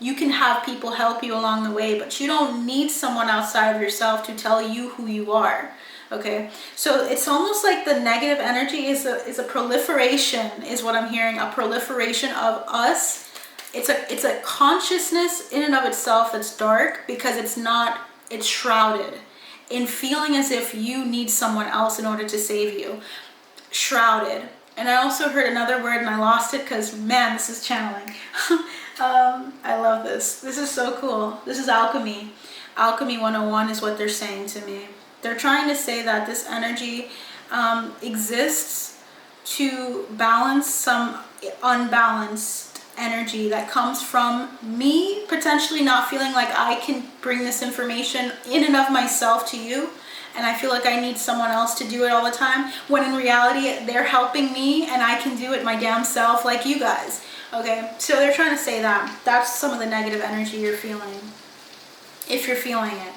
you can have people help you along the way, but you don't need someone outside of yourself to tell you who you are. Okay, so it's almost like the negative energy is a proliferation, is what I'm hearing, a proliferation of us. It's a consciousness in and of itself that's dark, because it's shrouded in feeling as if you need someone else in order to save you. Shrouded. And I also heard another word and I lost it, because man, this is channeling. I love this. This is so cool. This is alchemy. Alchemy 101 is what they're saying to me. They're trying to say that this energy exists to balance some unbalanced energy that comes from me potentially not feeling like I can bring this information in and of myself to you. And I feel like I need someone else to do it all the time, when in reality they're helping me and I can do it my damn self like you guys. Okay, so they're trying to say that that's some of the negative energy you're feeling, if you're feeling it.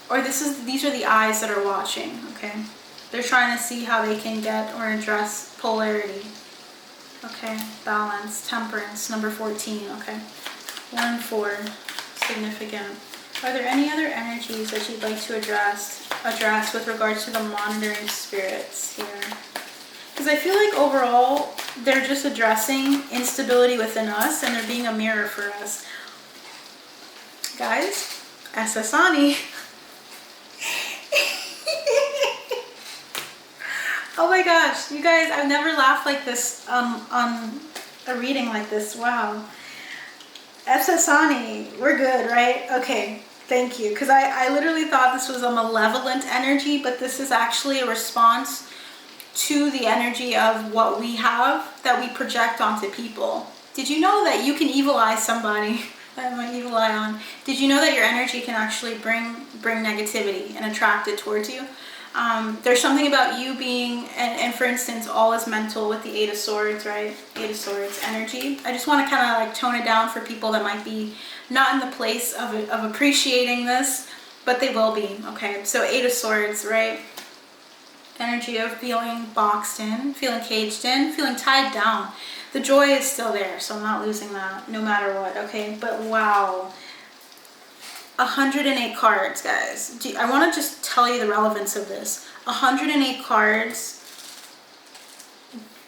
Or these are the eyes that are watching. Okay, they're trying to see how they can get or address polarity. Okay, balance, temperance, number 14. Okay, 1-4, significant. Are there any other energies that you'd like to address with regards to the monitoring spirits here? Because I feel like overall, they're just addressing instability within us, and they're being a mirror for us. Guys, Essassani. Oh my gosh, you guys, I've never laughed like this on a reading like this. Wow. Essassani, we're good, right? Okay. Thank you, because I literally thought this was a malevolent energy, but this is actually a response to the energy of what we have that we project onto people. Did you know that you can evil eye somebody? I have my evil eye on. Did you know that your energy can actually bring negativity and attract it towards you? There's something about you being, and for instance, all is mental with the Eight of Swords, right? Eight of Swords energy. I just want to kind of like tone it down for people that might be not in the place of appreciating this, but they will be, okay? So Eight of Swords, right? Energy of feeling boxed in, feeling caged in, feeling tied down. The joy is still there, so I'm not losing that no matter what, okay? But wow. 108 cards, guys. I want to just tell you the relevance of this. 108 cards,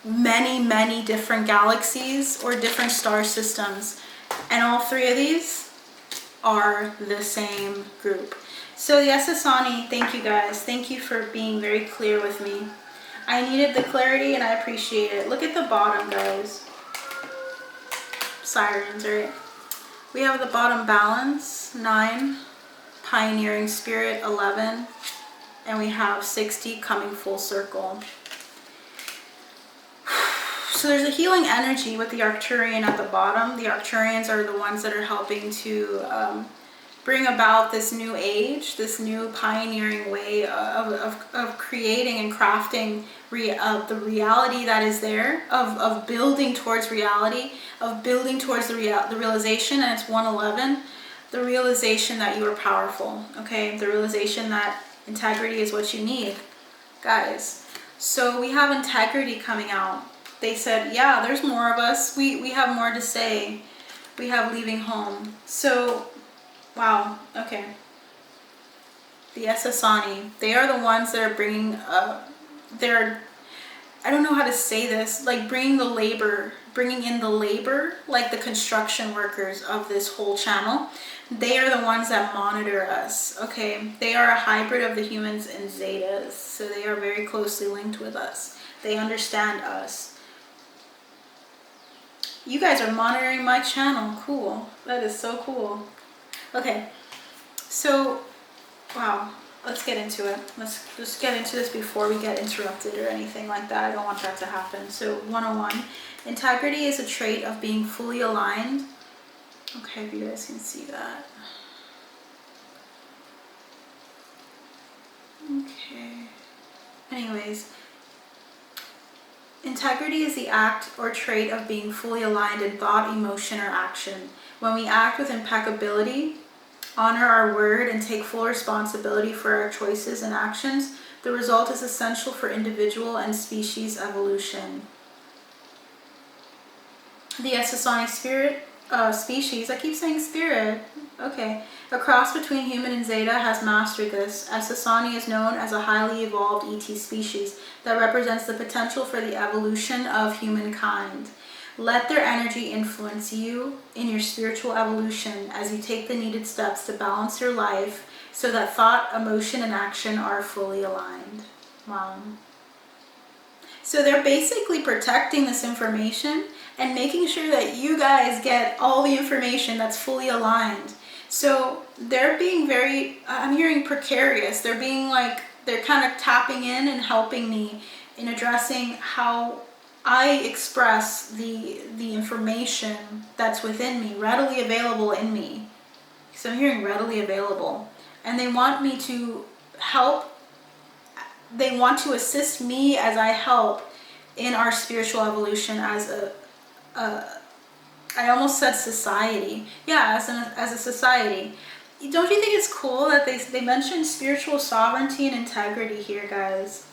many different galaxies or different star systems. And all three of these are the same group. So the Asasani, thank you guys. Thank you for being very clear with me. I needed the clarity and I appreciate it. Look at the bottom, guys. Sirens, right? We have the bottom balance, 9, pioneering spirit, 11, and we have 60 coming full circle. So there's a healing energy with the Arcturian at the bottom. The Arcturians are the ones that are helping to bring about this new age, this new pioneering way of creating and crafting the reality that is there, of building towards reality, of building towards the realization, and it's 111, the realization that you are powerful, okay? The realization that integrity is what you need, guys. So we have integrity coming out. They said, yeah, there's more of us. We have more to say. We have leaving home. So wow, okay. The Asasani, they are the ones that are bringing, I don't know how to say this, like bringing in the labor, like the construction workers of this whole channel. They are the ones that monitor us, okay? They are a hybrid of the humans and Zetas, so they are very closely linked with us. They understand us. You guys are monitoring my channel, cool. That is so cool. Okay, so, wow, let's get into it. Let's just get into this before we get interrupted or anything like that. I don't want that to happen. So 101, integrity is a trait of being fully aligned. Okay, if you guys can see that. Okay, anyways, integrity is the act or trait of being fully aligned in thought, emotion, or action. When we act with impeccability, honor our word, and take full responsibility for our choices and actions, the result is essential for individual and species evolution. The Asasani species, I keep saying spirit, okay, a cross between human and Zeta has mastered this. Asasani is known as a highly evolved ET species that represents the potential for the evolution of humankind. Let their energy influence you in your spiritual evolution as you take the needed steps to balance your life so that thought, emotion, and action are fully aligned. Wow. So they're basically protecting this information and making sure that you guys get all the information that's fully aligned. So they're being very, I'm hearing precarious. They're being like, they're kind of tapping in and helping me in addressing how I express the information that's within me, readily available in me. So I'm hearing readily available. And they want me to help, they want to assist me as I help in our spiritual evolution as I almost said society. Yeah, as a society. Don't you think it's cool that they mentioned spiritual sovereignty and integrity here, guys?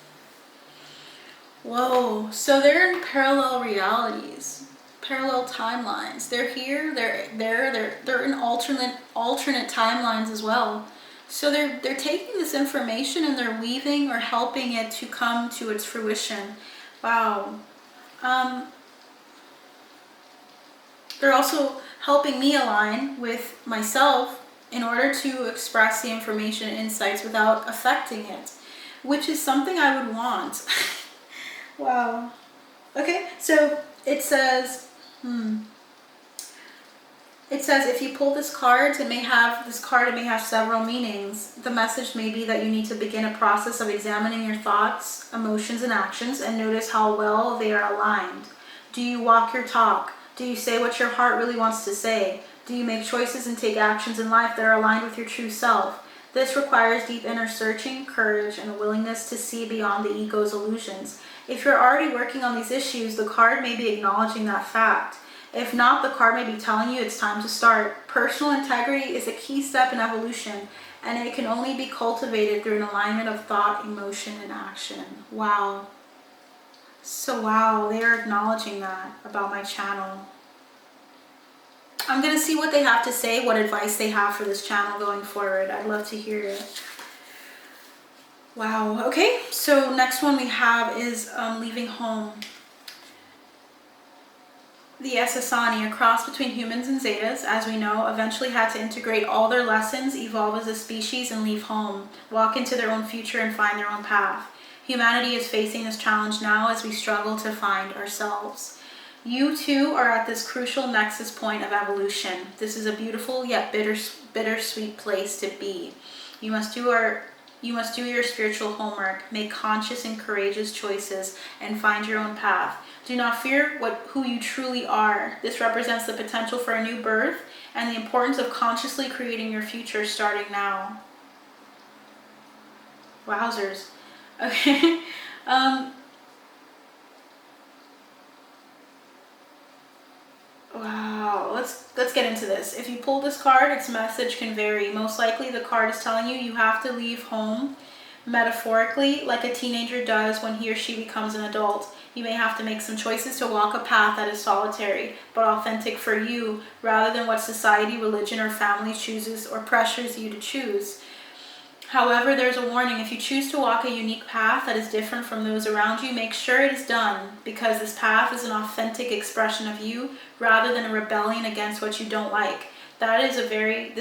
Whoa, so they're in parallel realities, parallel timelines. They're here, they're in alternate timelines as well. So they're taking this information and they're weaving or helping it to come to its fruition. Wow. They're also helping me align with myself in order to express the information and insights without affecting it, which is something I would want. Wow. Okay, so it says, it says if you pull this card, it may have several meanings. The message may be that you need to begin a process of examining your thoughts, emotions, and actions and notice how well they are aligned. Do you walk your talk? Do you say what your heart really wants to say? Do you make choices and take actions in life that are aligned with your true self? This requires deep inner searching, courage, and a willingness to see beyond the ego's illusions. If you're already working on these issues, the card may be acknowledging that fact. If not, the card may be telling you it's time to start. Personal integrity is a key step in evolution, and it can only be cultivated through an alignment of thought, emotion, and action. Wow. So wow, they are acknowledging that about my channel. I'm going to see what they have to say, what advice they have for this channel going forward. I'd love to hear it. Wow. Okay, so next one we have is leaving home. The Essassani, a cross between humans and Zetas, as we know, eventually had to integrate all their lessons, evolve as a species, and leave home, walk into their own future and find their own path. Humanity is facing this challenge now as we struggle to find ourselves. You too are at this crucial nexus point of evolution. This is a beautiful yet bittersweet place to be. You must do your spiritual homework, make conscious and courageous choices, and find your own path. Do not fear who you truly are. This represents the potential for a new birth and the importance of consciously creating your future starting now. Wowzers. Okay. Wow, let's get into this. If you pull this card, its message can vary. Most likely the card is telling you have to leave home metaphorically like a teenager does when he or she becomes an adult. You may have to make some choices to walk a path that is solitary but authentic for you rather than what society, religion, or family chooses or pressures you to choose. However, there's a warning. If you choose to walk a unique path that is different from those around you, make sure it is done, because this path is an authentic expression of you rather than a rebellion against what you don't like. This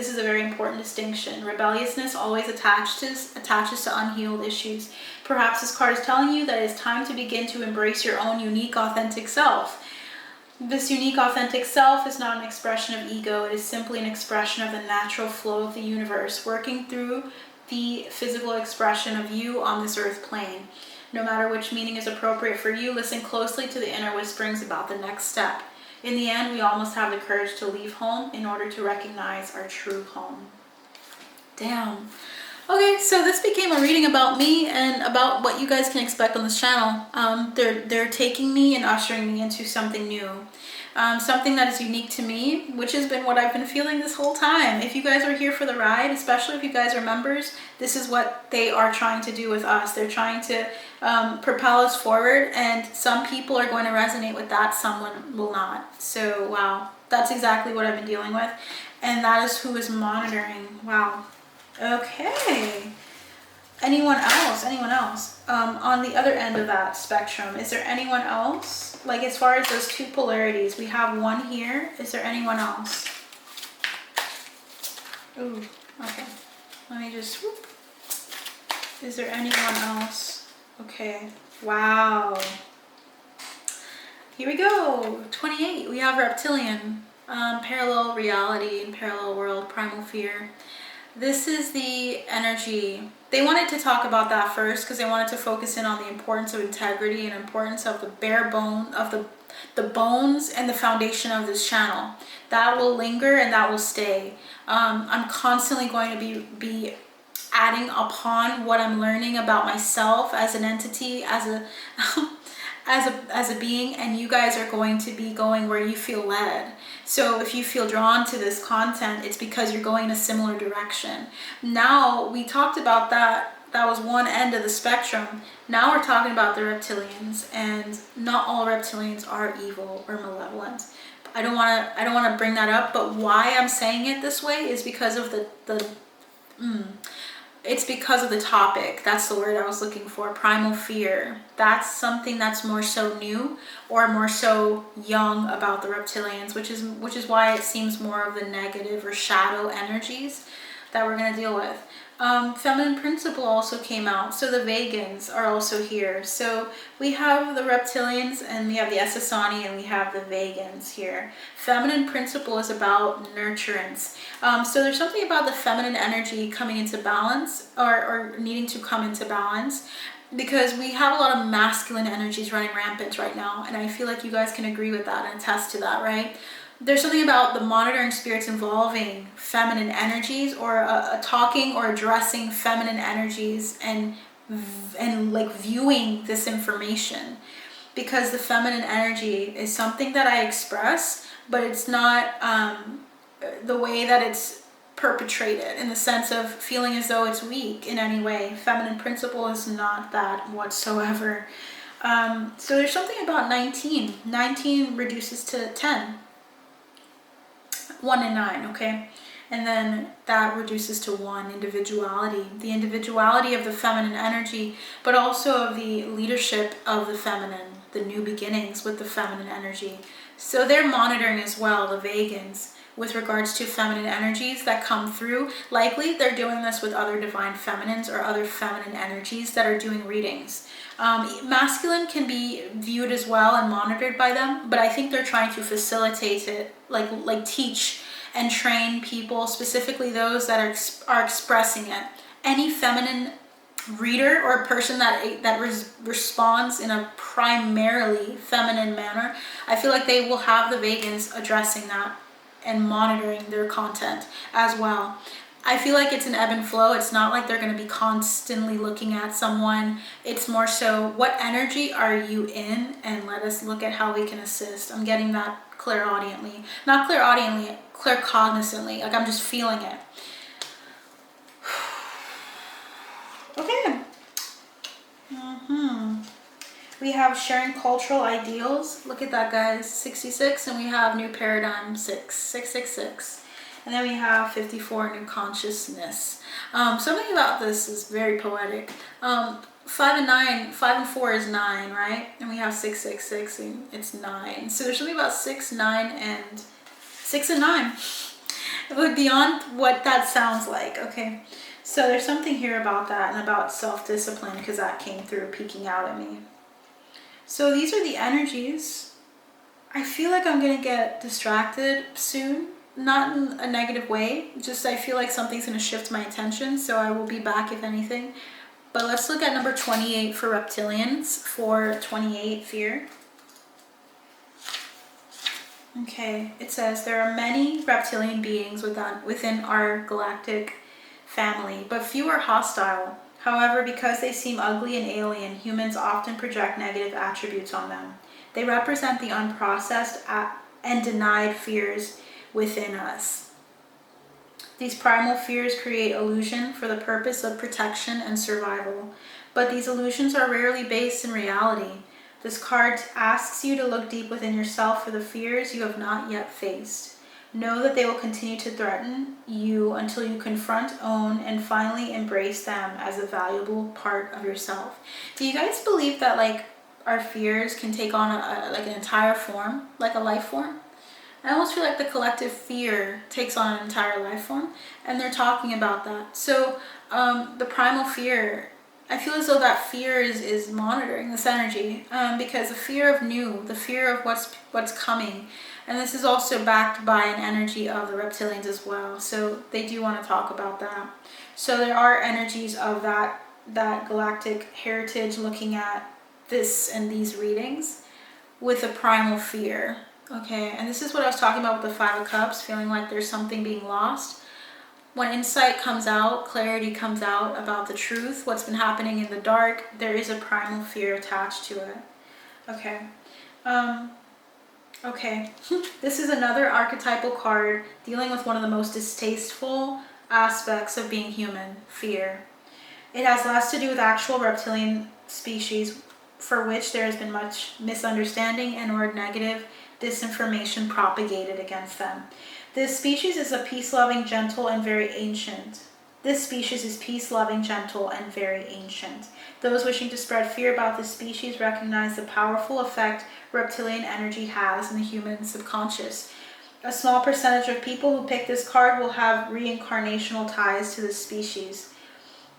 is a very important distinction. Rebelliousness always attaches to unhealed issues. Perhaps this card is telling you that it is time to begin to embrace your own unique, authentic self. This unique, authentic self is not an expression of ego. It is simply an expression of the natural flow of the universe, working through the physical expression of you on this earth plane. No matter which meaning is appropriate for you, listen closely to the inner whisperings about the next step. In the end, we all must have the courage to leave home in order to recognize our true home. Damn. Okay, so this became a reading about me and about what you guys can expect on this channel. They're taking me and ushering me into something new. Something that is unique to me, which has been what I've been feeling this whole time. If you guys are here for the ride, especially if you guys are members, this is what they are trying to do with us. They're trying to propel us forward, and some people are going to resonate with that, someone will not. So wow, that's exactly what I've been dealing with, and that is who is monitoring. Wow. Okay. Anyone else? On the other end of that spectrum, is there anyone else? Like, as far as those two polarities, we have one here. Is there anyone else? Ooh, okay. Let me just, whoop. Is there anyone else? Okay, wow. Here we go, 28. We have reptilian, parallel reality and parallel world, primal fear. This is the energy. They wanted to talk about that first because they wanted to focus in on the importance of integrity and importance of the bare bone, of the bones and the foundation of this channel. That will linger and that will stay. I'm constantly going to be adding upon what I'm learning about myself as an entity, as a as a being, and you guys are going to be going where you feel led. So if you feel drawn to this content, it's because you're going in a similar direction. Now, we talked about that. That was one end of the spectrum. Now we're talking about the reptilians, and not all reptilians are evil or malevolent. I don't want to bring that up, but why I'm saying it this way is because of it's because of the topic. That's the word I was looking for, primal fear. That's something that's more so new or more so young about the reptilians, which is why it seems more of the negative or shadow energies that we're going to deal with. Feminine principle also came out, so the vegans are also here. So we have the reptilians and we have the Essassani and we have the vegans here. Feminine principle is about nurturance. So there's something about the feminine energy coming into balance or needing to come into balance. because we have a lot of masculine energies running rampant right now, and I feel like you guys can agree with that and attest to that, right? There's something about the monitoring spirits involving feminine energies, or talking or addressing feminine energies, and like viewing this information, because the feminine energy is something that I express, but it's not the way that it's perpetrated, in the sense of feeling as though it's weak in any way. Feminine principle is not that whatsoever. So there's something about 19. 19 reduces to 10. 1 and 9, okay? And then that reduces to 1, individuality. The individuality of the feminine energy, but also of the leadership of the feminine, the new beginnings with the feminine energy. So they're monitoring as well, the Vegans, with regards to feminine energies that come through. Likely they're doing this with other divine feminines or other feminine energies that are doing readings. Masculine can be viewed as well and monitored by them, but I think they're trying to facilitate it, like teach and train people, specifically those that are expressing it. Any feminine reader or person that responds in a primarily feminine manner, I feel like they will have the Vegans addressing that and monitoring their content as well. I feel like it's an ebb and flow. It's not like they're going to be constantly looking at someone. It's more so, what energy are you in, and let us look at how we can assist. I'm getting that clairaudiently. Not clairaudiently, claircognizantly. Like I'm just feeling it. Okay. We have sharing cultural ideals. Look at that, guys. 66, and we have new paradigm 666. And then we have 54, new consciousness. Something about this is very poetic. 5 and 4 is 9, right? And we have 666, and it's 9. So there's something about 6, 9, and 6 and 9. Like beyond what that sounds like, okay? So there's something here about that, and about self-discipline, because that came through peeking out at me. So these are the energies. I feel like I'm gonna get distracted soon. Not in a negative way, just I feel like something's gonna shift my attention, so I will be back if anything. But let's look at number 28 for reptilians, for 28 fear. Okay, it says, there are many reptilian beings within our galactic family, but few are hostile. However, because they seem ugly and alien, humans often project negative attributes on them. They represent the unprocessed and denied fears within us. These primal fears create illusion for the purpose of protection and survival, but these illusions are rarely based in reality. This card asks you to look deep within yourself for the fears you have not yet faced. Know that they will continue to threaten you until you confront, own, and finally embrace them as a valuable part of yourself. Do you guys believe that like our fears can take on like an entire form, like a life form? I almost feel like the collective fear takes on an entire life form, and they're talking about that. So the primal fear, I feel as though that fear is monitoring this energy, because the fear of new, the fear of what's coming, and this is also backed by an energy of the reptilians as well. So they do want to talk about that. So there are energies of that galactic heritage looking at this and these readings with a primal fear. Okay, and this is what I was talking about with the 5 of Cups, feeling like there's something being lost. When insight comes out, clarity comes out about the truth, what's been happening in the dark, there is a primal fear attached to it. Okay. Okay. This is another archetypal card dealing with one of the most distasteful aspects of being human, fear. It has less to do with actual reptilian species, for which there has been much misunderstanding and or negative disinformation propagated against them. This species is a peace-loving, gentle, and very ancient. This species is peace-loving, gentle, and very ancient. Those wishing to spread fear about this species recognize the powerful effect reptilian energy has in the human subconscious. A small percentage of people who pick this card will have reincarnational ties to this species.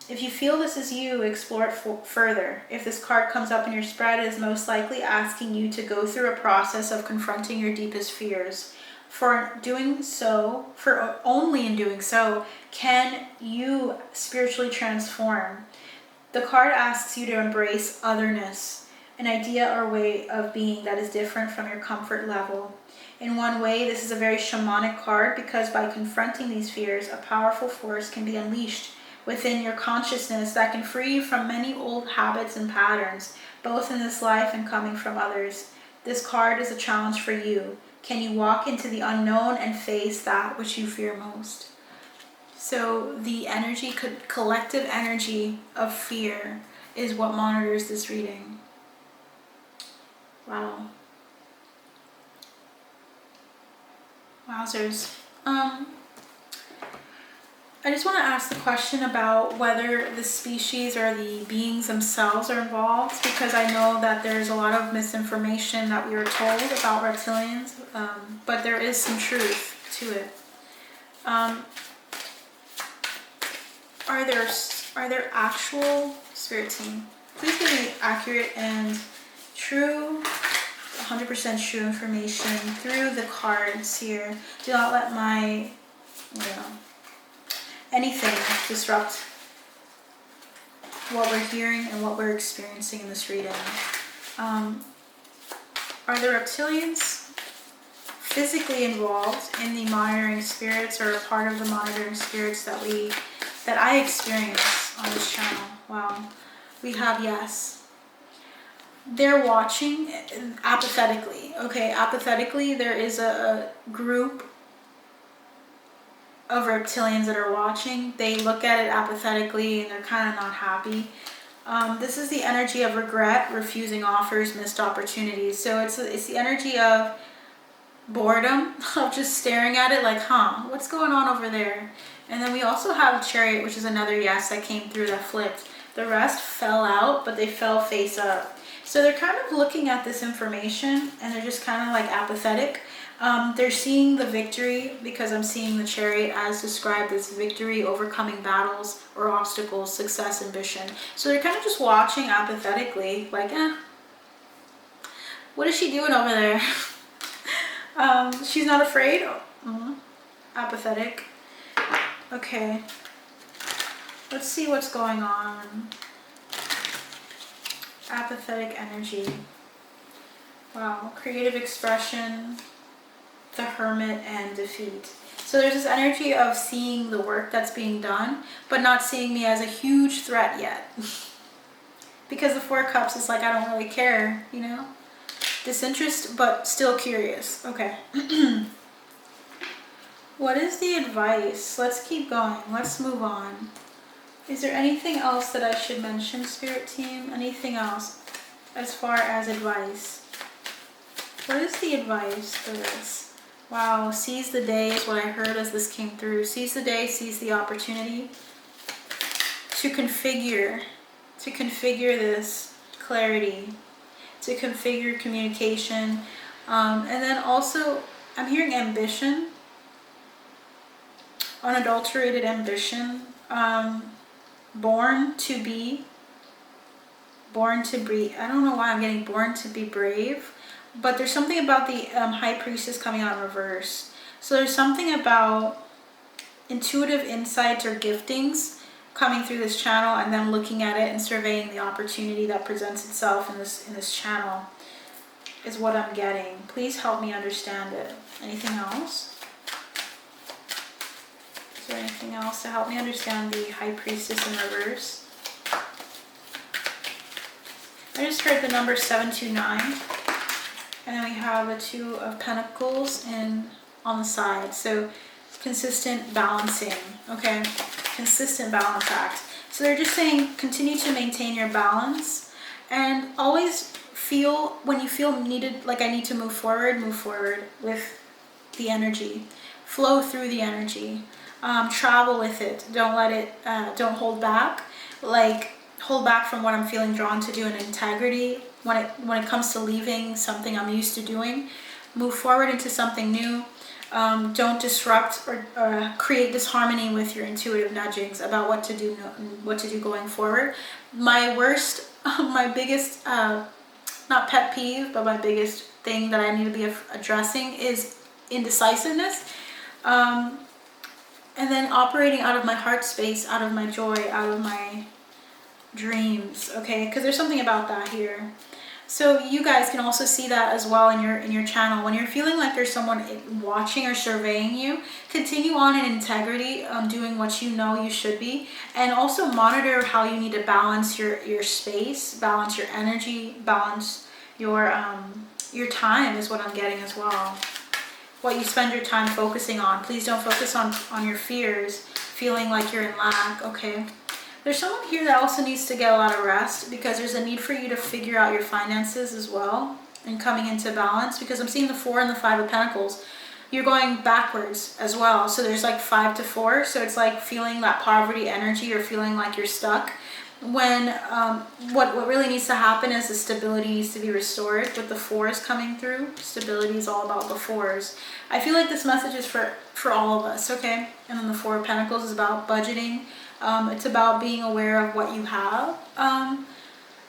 If you feel this is you, explore it further. If this card comes up in your spread, it is most likely asking you to go through a process of confronting your deepest fears. For only in doing so, can you spiritually transform. The card asks you to embrace otherness, an idea or way of being that is different from your comfort level. In one way, this is a very shamanic card because by confronting these fears, a powerful force can be unleashed within your consciousness that can free you from many old habits and patterns, both in this life and coming from others. This card is a challenge for you. Can you walk into the unknown and face that which you fear most? So the energy, collective energy of fear is what monitors this reading. Wow. Wowzers. I just want to ask the question about whether the species or the beings themselves are involved, because I know that there's a lot of misinformation that we were told about reptilians, but there is some truth to it. Are there actual, spirit team, please give me accurate and true, 100% true information through the cards here. Do not let my, anything disrupt what we're hearing and what we're experiencing in this reading. Are the reptilians physically involved in the monitoring spirits, or a part of the monitoring spirits that I experience on this channel? Wow. We have yes. They're watching apathetically. Okay, apathetically, there is a group of reptilians that are watching. They look at it apathetically and they're kind of not happy. This is the energy of regret, refusing offers, missed opportunities. So it's the energy of boredom, of just staring at it like, what's going on over there? And then we also have Chariot, which is another yes that came through that flipped. The rest fell out, but they fell face up. So they're kind of looking at this information and they're just kind of like apathetic. They're seeing the victory, because I'm seeing the Chariot as described as victory, overcoming battles or obstacles, success, ambition. So they're kind of just watching apathetically, like, what is she doing over there? She's not afraid. Apathetic. Okay. Let's see what's going on. Apathetic energy. Wow. Creative expression, the Hermit, and defeat. So there's this energy of seeing the work that's being done, but not seeing me as a huge threat yet. Because the Four of Cups is like, I don't really care, Disinterest, but still curious. Okay. What is the advice? Let's keep going. Let's move on. Is there anything else that I should mention, Spirit Team? Anything else as far as advice? What is the advice for this? Wow, seize the day is what I heard as this came through. Seize the day, seize the opportunity to configure this clarity, to configure communication. And then also, I'm hearing ambition, unadulterated ambition, born to be, I don't know why I'm getting born to be brave, but there's something about the High Priestess coming out in reverse. So there's something about intuitive insights or giftings coming through this channel, and then looking at it and surveying the opportunity that presents itself in this channel is what I'm getting. Please help me understand it. Anything else? Is there anything else to help me understand the High Priestess in reverse? I just heard the number 729, and then we have the Two of Pentacles on the side. So consistent balancing. Okay, consistent balance act. So they're just saying continue to maintain your balance, and always feel, when you feel needed, like I need to move forward with the energy. Flow through the energy. Travel with it. Don't let it, don't hold back. Like, hold back from what I'm feeling drawn to do in integrity. When it comes to leaving something I'm used to doing, move forward into something new. Don't disrupt or create disharmony with your intuitive nudgings about what to do going forward. My biggest, not pet peeve, but my biggest thing that I need to be addressing is indecisiveness. And then operating out of my heart space, out of my joy, out of my dreams, okay? Because there's something about that here. So you guys can also see that as well in your channel. When you're feeling like there's someone watching or surveying you, continue on in integrity, doing what you know you should be, and also monitor how you need to balance your space, balance your energy, balance your time is what I'm getting as well. What you spend your time focusing on. Please don't focus on your fears, feeling like you're in lack, okay? There's someone here that also needs to get a lot of rest, because there's a need for you to figure out your finances as well and coming into balance, because I'm seeing the 4 and the 5 of Pentacles. You're going backwards as well. So there's like 5 to 4. So it's like feeling that poverty energy or feeling like you're stuck. When what really needs to happen is the stability needs to be restored with the 4s coming through. Stability is all about the 4s. I feel like this message is for all of us, okay? And then the 4 of Pentacles is about budgeting. It's about being aware of what you have.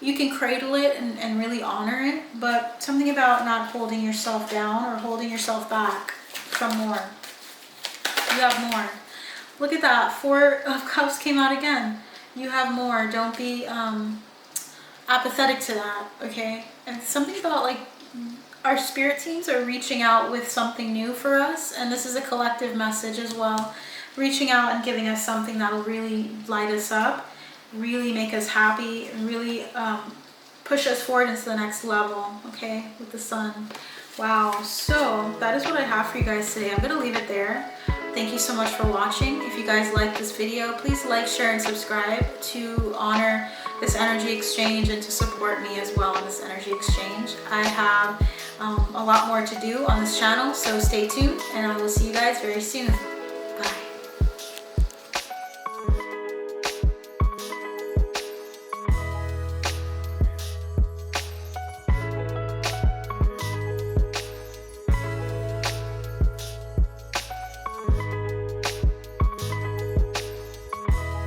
You can cradle it and really honor it, but something about not holding yourself down or holding yourself back from more. You have more. Look at that. 4 of Cups came out again. You have more. Don't be apathetic to that, okay? And something about like our spirit teams are reaching out with something new for us, and this is a collective message as well. Reaching out and giving us something that'll really light us up, really make us happy, and really push us forward into the next level, okay, with the sun. Wow, so that is what I have for you guys today. I'm going to leave it there. Thank you so much for watching. If you guys like this video, please like, share, and subscribe to honor this energy exchange and to support me as well in this energy exchange. I have a lot more to do on this channel, so stay tuned, and I will see you guys very soon.